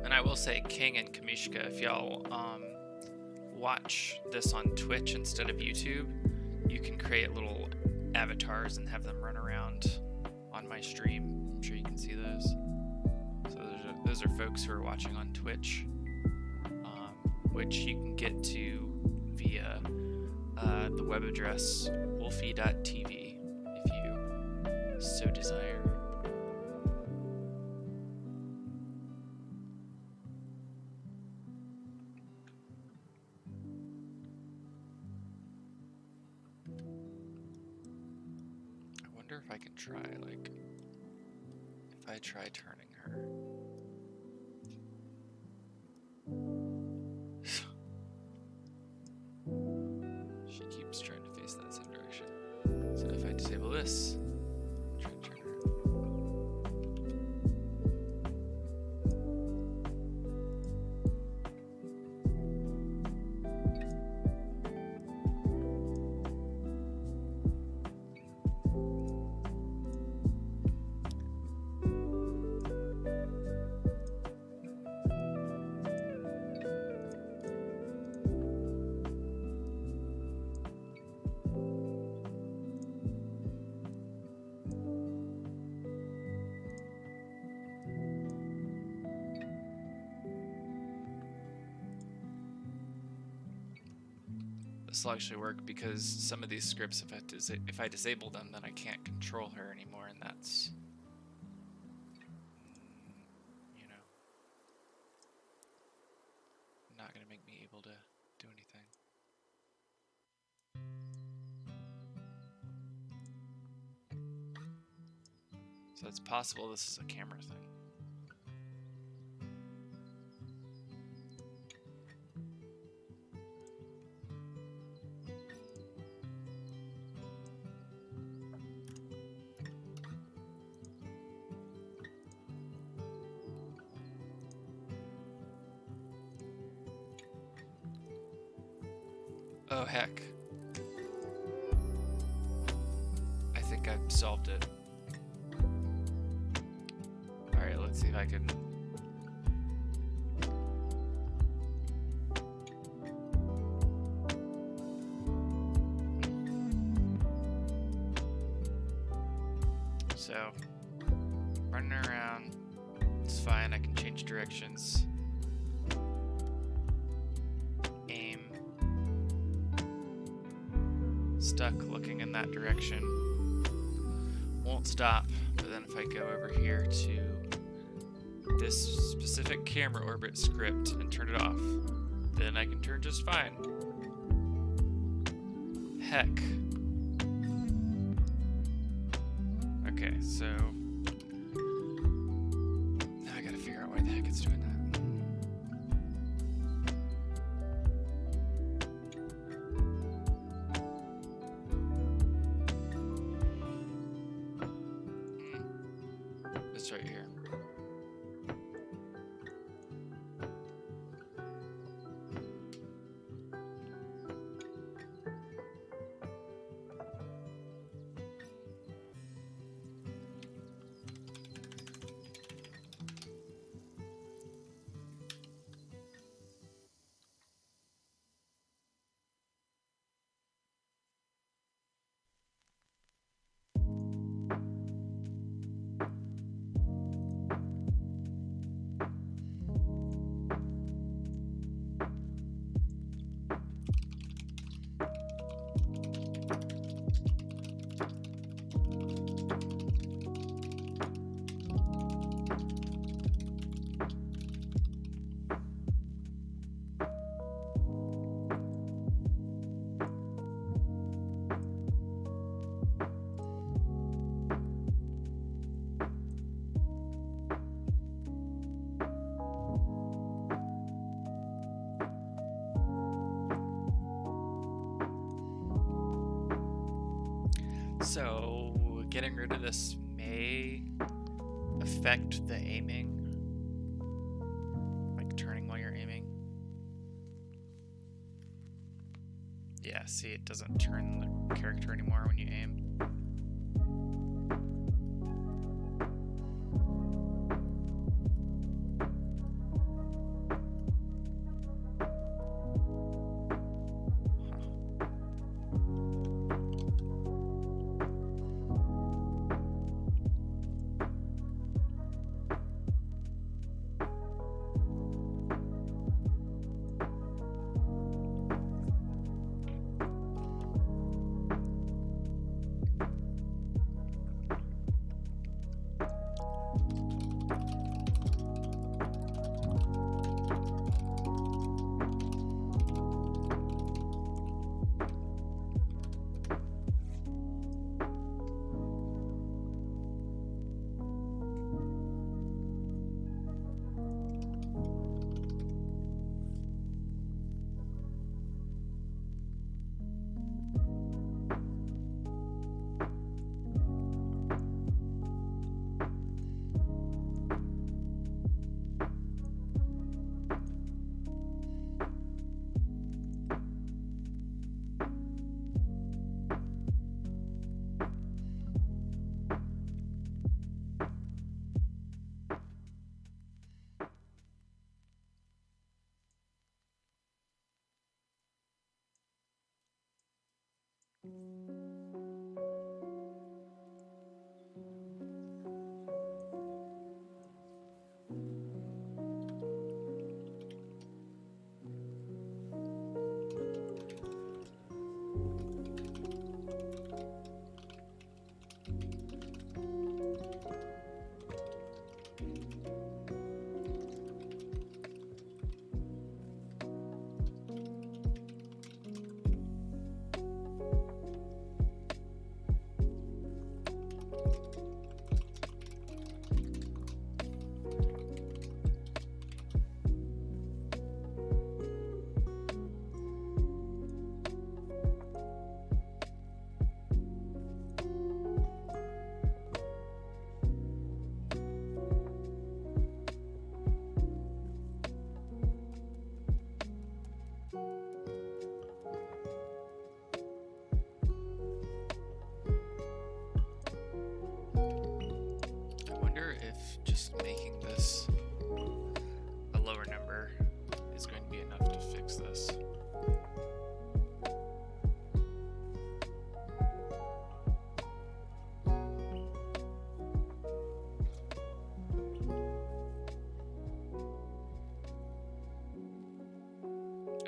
[SPEAKER 7] And I will say, King and Kamishka, if y'all watch this on Twitch instead of YouTube, you can create little avatars and have them run around on my stream. I'm sure you can see those. So those are folks who are watching on Twitch, which you can get to via the web address wolfie.tv if you so desire. If I can try, like, if I try turning her. She keeps trying to face that same direction. So if I disable this, try to turn her. This will actually work because some of these scripts, if I disable them, then I can't control her anymore, and that's, you know, not going to make me able to do anything. So it's possible this is a camera thing. Oh heck. I think I've solved it. Alright, let's see if I can... So, running around, it's fine, I can change directions. Aim. Stuck looking in that direction. Won't stop, but then if I go over here to this specific camera orbit script and turn it off, then I can turn just fine. Heck. Okay, so now I gotta figure out why the heck it's doing that. It's right here. So, getting rid of this may affect the aiming. Like turning while you're aiming. Yeah, see, it doesn't turn the character anymore when you aim. If just making this a lower number is going to be enough to fix this.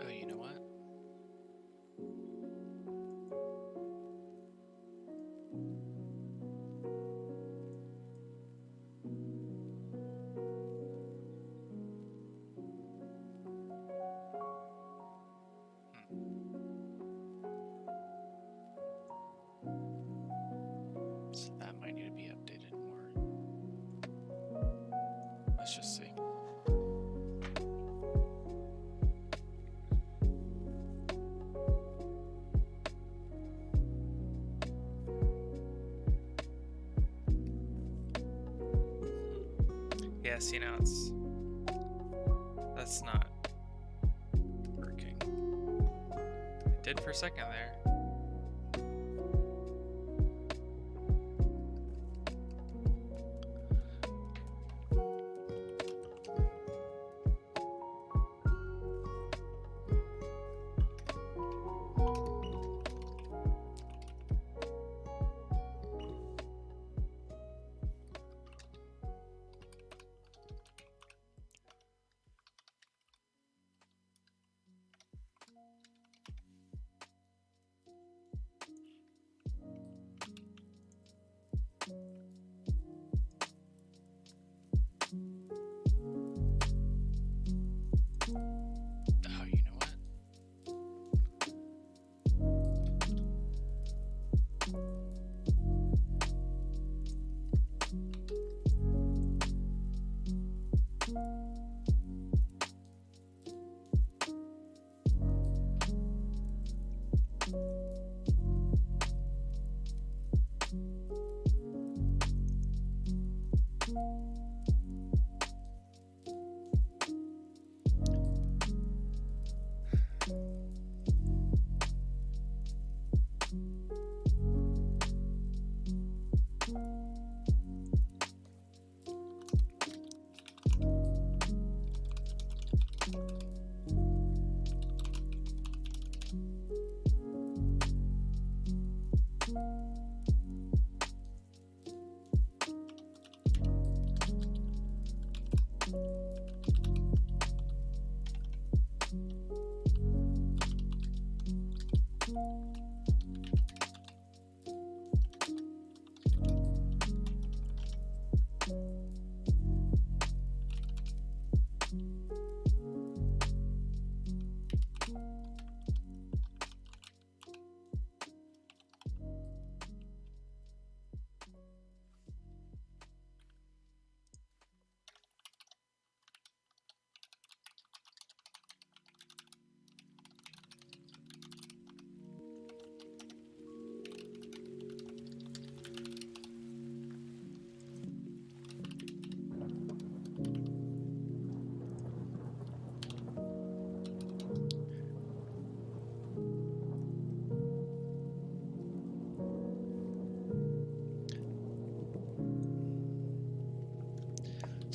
[SPEAKER 7] Oh, you know what? So that might need to be updated more. Let's just see. Yeah, see now that's not working. It did for a second there.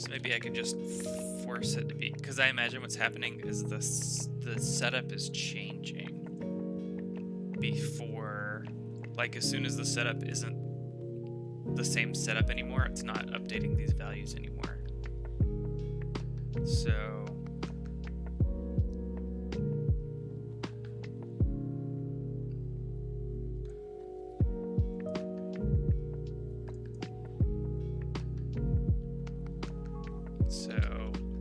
[SPEAKER 7] So maybe I can just force it to be, because I imagine what's happening is the setup is changing before, like as soon as the setup isn't the same setup anymore, it's not updating these values anymore. So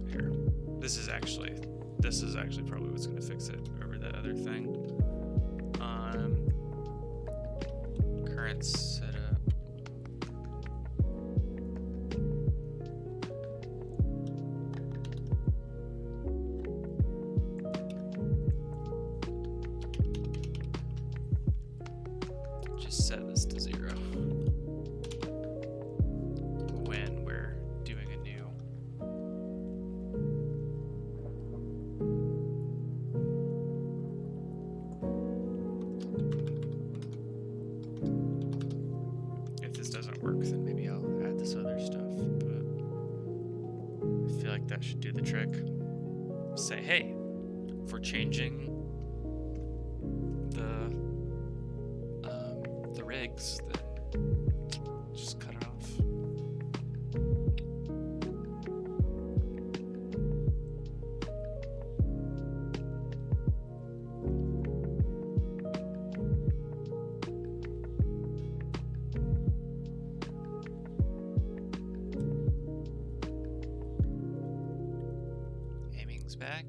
[SPEAKER 7] here, this is actually probably what's going to fix it over that other thing. Current setup. Just set this to 0 when we're doing a new. If this doesn't work, then maybe I'll add this other stuff, but I feel like that should do the trick. Say, hey, if we're changing the rigs, then just cut it off. Aiming's back.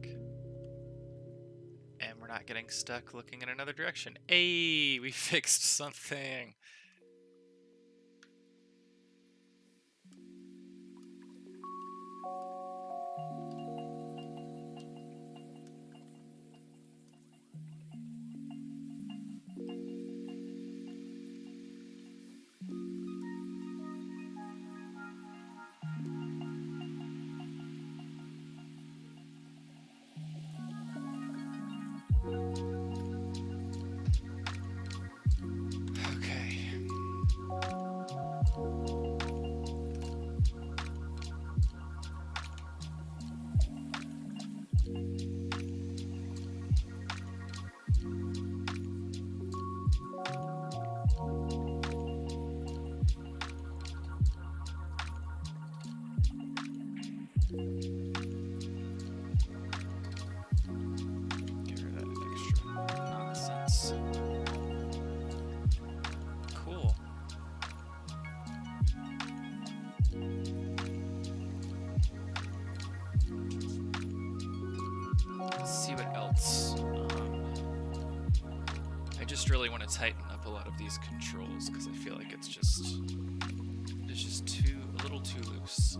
[SPEAKER 7] And we're not getting stuck looking in another direction. Hey, we fixed something. Okay. Get rid of that extra nonsense. Cool. Let's see what else. I just really want to tighten up a lot of these controls because I feel like it's just a little too loose.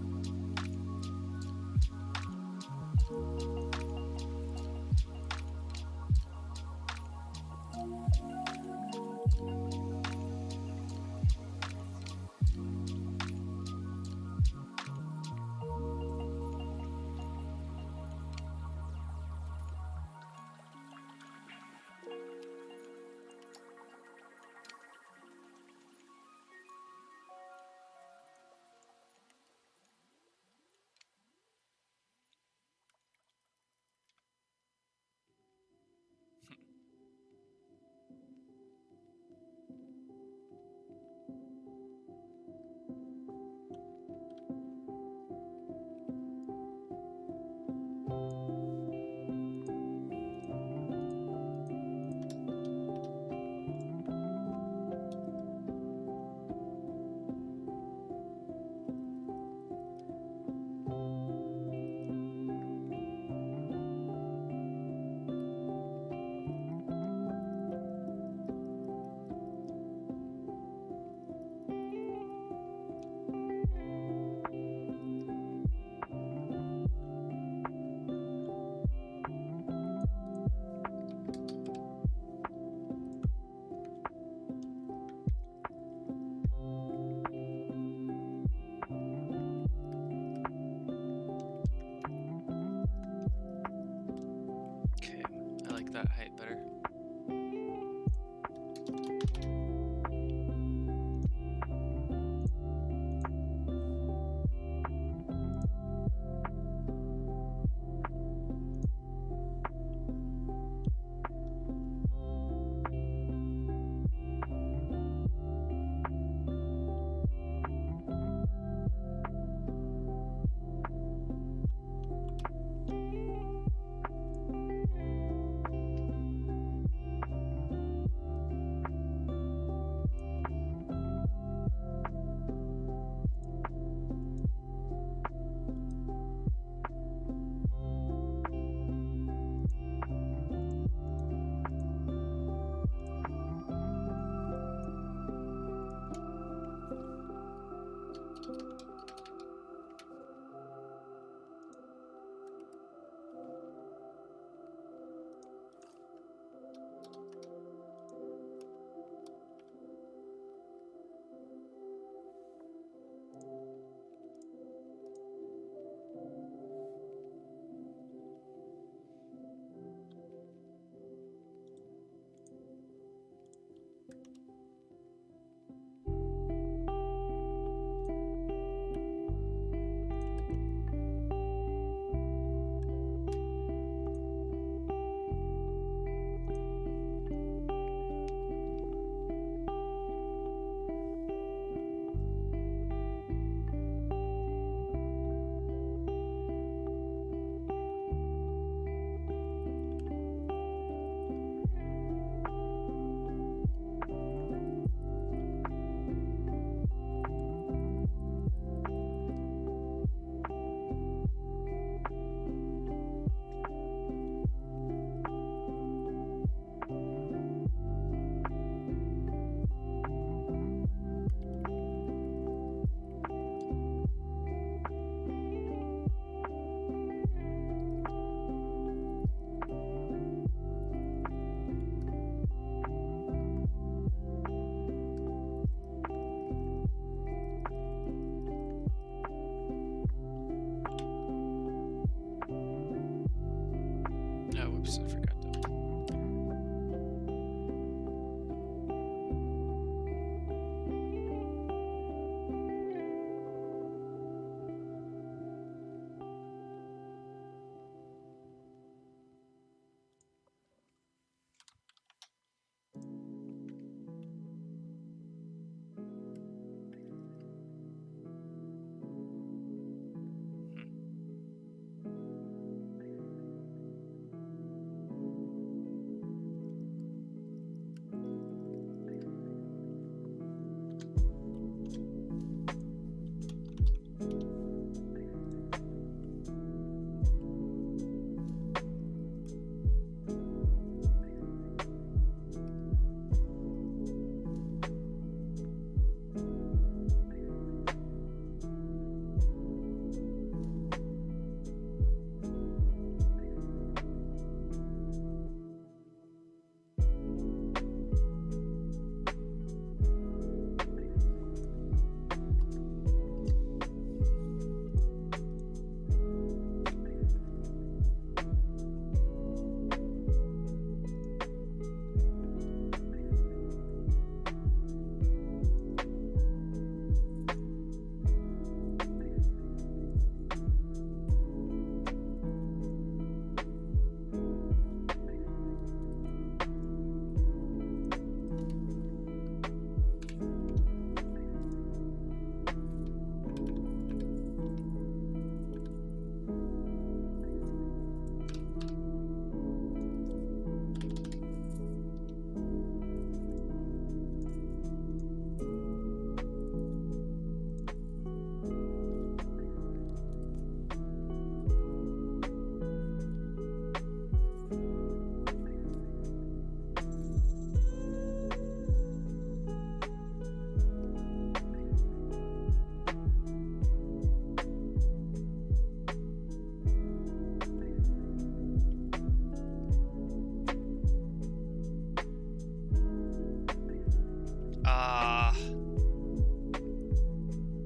[SPEAKER 7] Oops, I forgot to.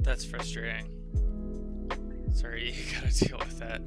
[SPEAKER 7] That's frustrating. Sorry, you gotta deal with that.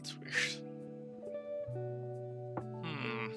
[SPEAKER 7] That's weird. Hmm.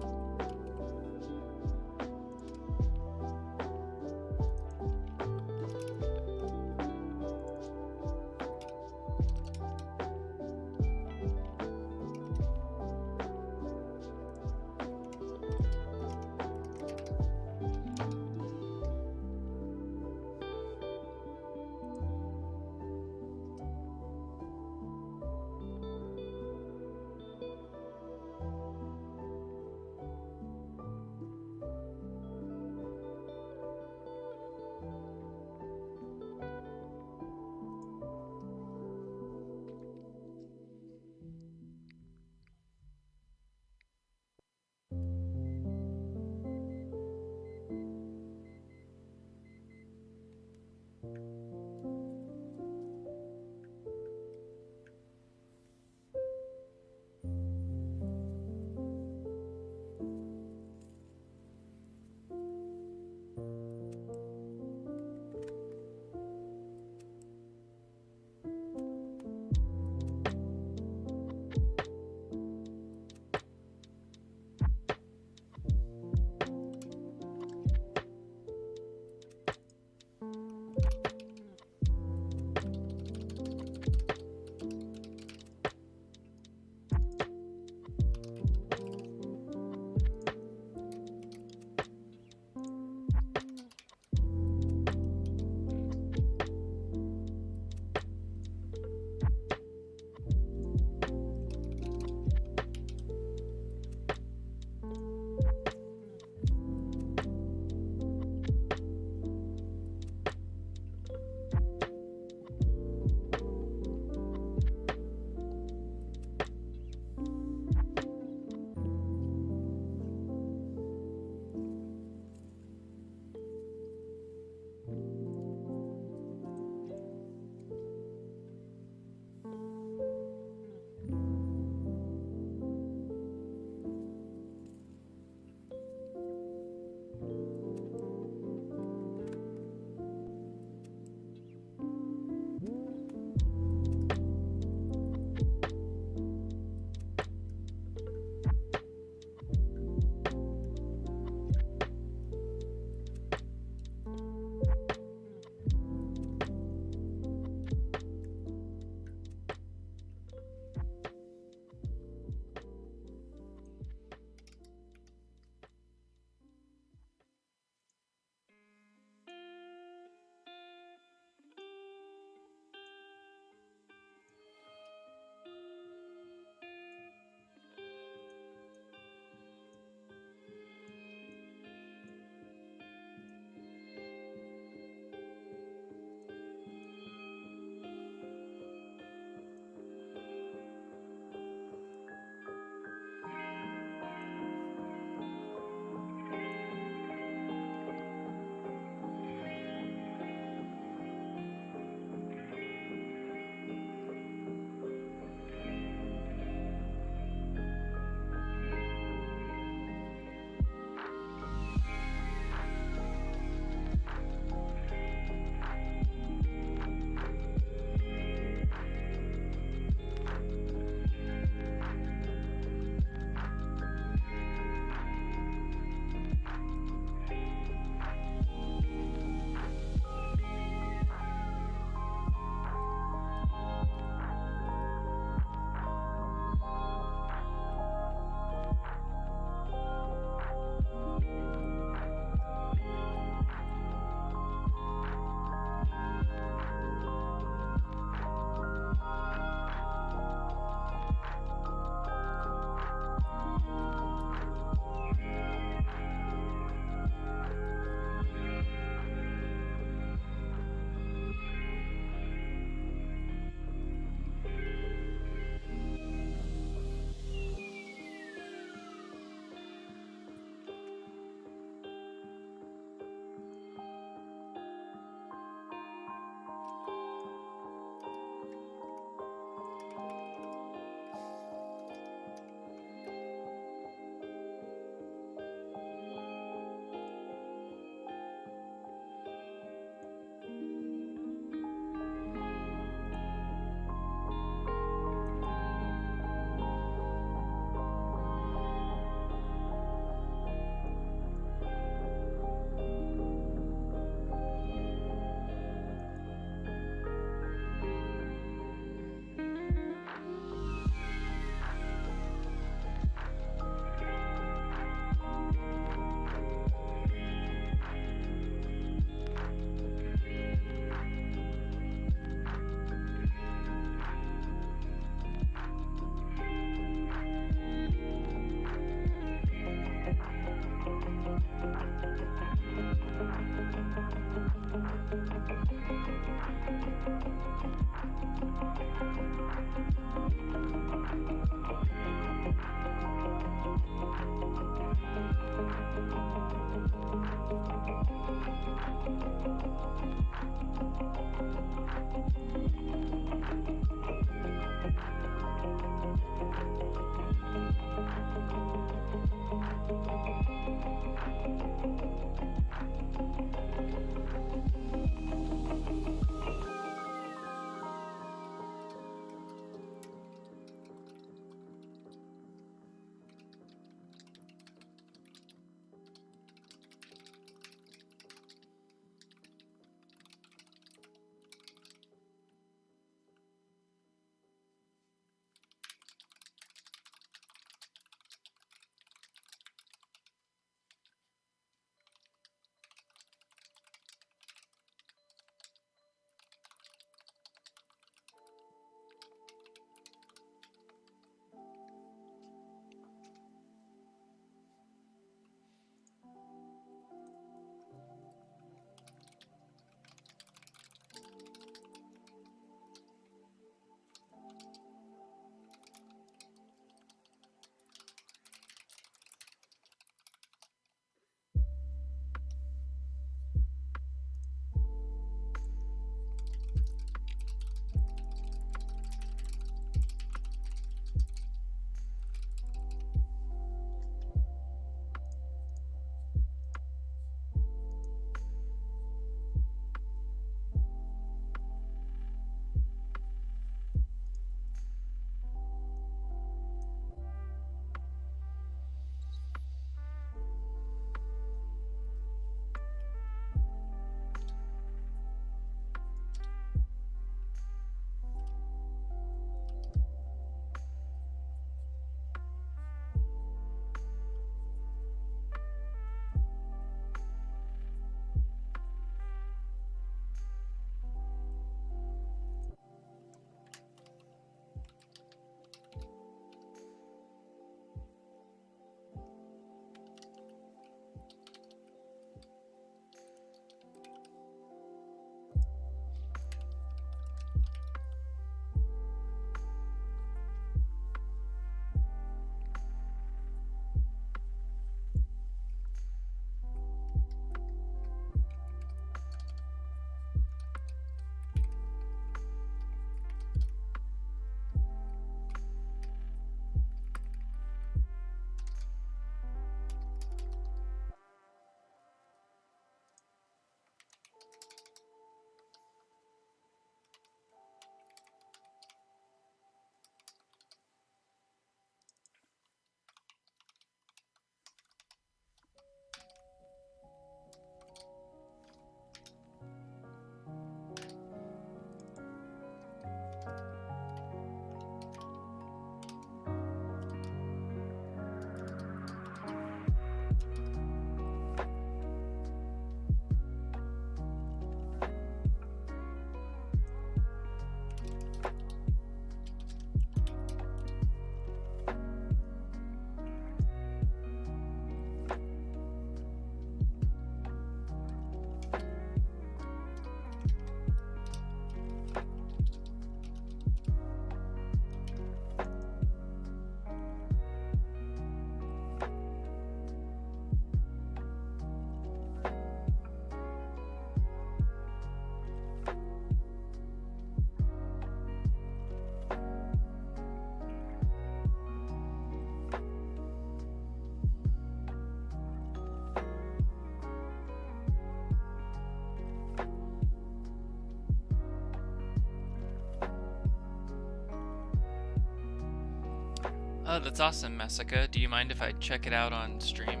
[SPEAKER 7] Oh, that's awesome, Messica. Do you mind if I check it out on stream?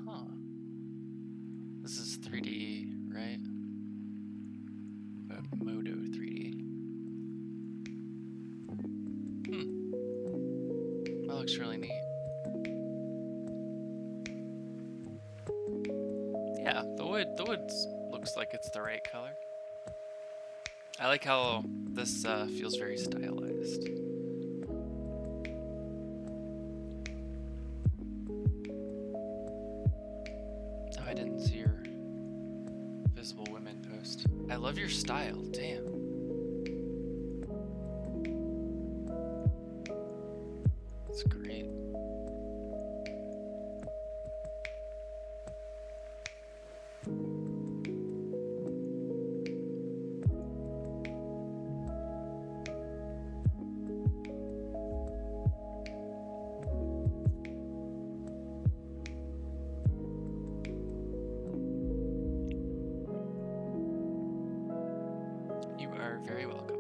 [SPEAKER 7] Huh. This is 3D, right? Modo 3D. That looks really neat. Yeah, the wood looks like it's the right color. I like how this feels very stylized. Oh, I didn't see your Visible Women post. I love your style, damn. That's great. You are very welcome.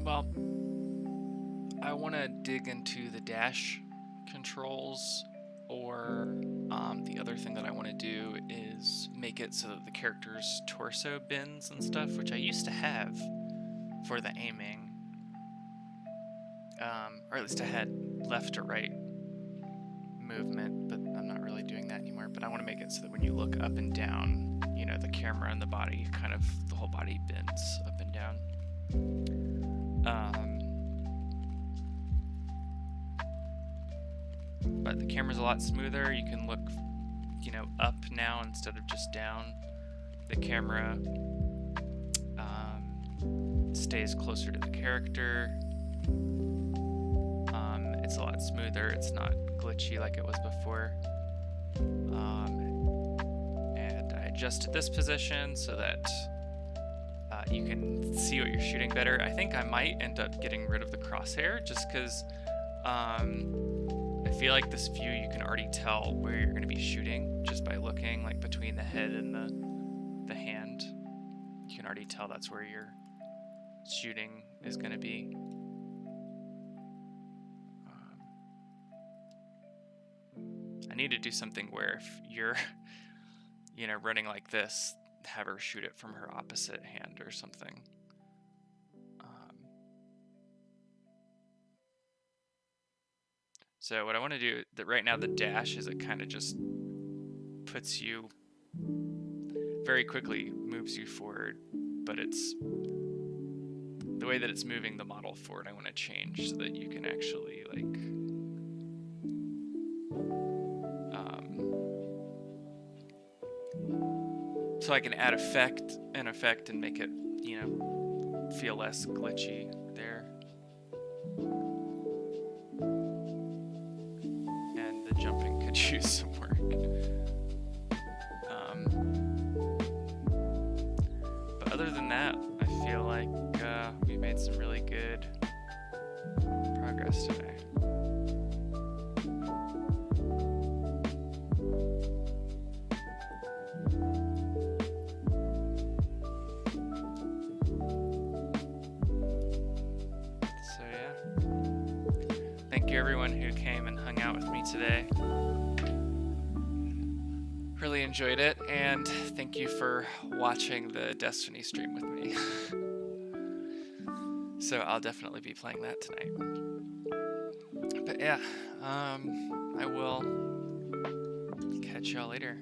[SPEAKER 7] Well, I want to dig into the dash controls, or the other thing that I want to do is make it so that the character's torso bends and stuff, which I used to have for the aiming. Or at least I had left to right movement, but I'm not really doing that anymore. But but I want to make it so that when you look up and down, you know, the camera and the body, kind of the whole body bends up and down. But the camera's a lot smoother. You can look, you know, up now instead of just down. The camera stays closer to the character. It's a lot smoother. It's not glitchy like it was before. And I adjusted this position so that you can see what you're shooting better. I think I might end up getting rid of the crosshair just because I feel like this view you can already tell where you're going to be shooting just by looking like between the head and the hand. You can already tell that's where your shooting is going to be. I need to do something where if you're, you know, running like this, have her shoot it from her opposite hand or something. So what I want to do, that right now the dash is it kind of just puts you very quickly, moves you forward, but it's the way that it's moving the model forward I want to change so that you can actually like so I can add an effect and make it, you know, feel less glitchy there. And the jumping could use some work. But other than that, I feel like we made some really good progress today. Thank you everyone who came and hung out with me today. Really enjoyed it, and thank you for watching the Destiny stream with me. So I'll definitely be playing that tonight. But yeah, I will catch y'all later.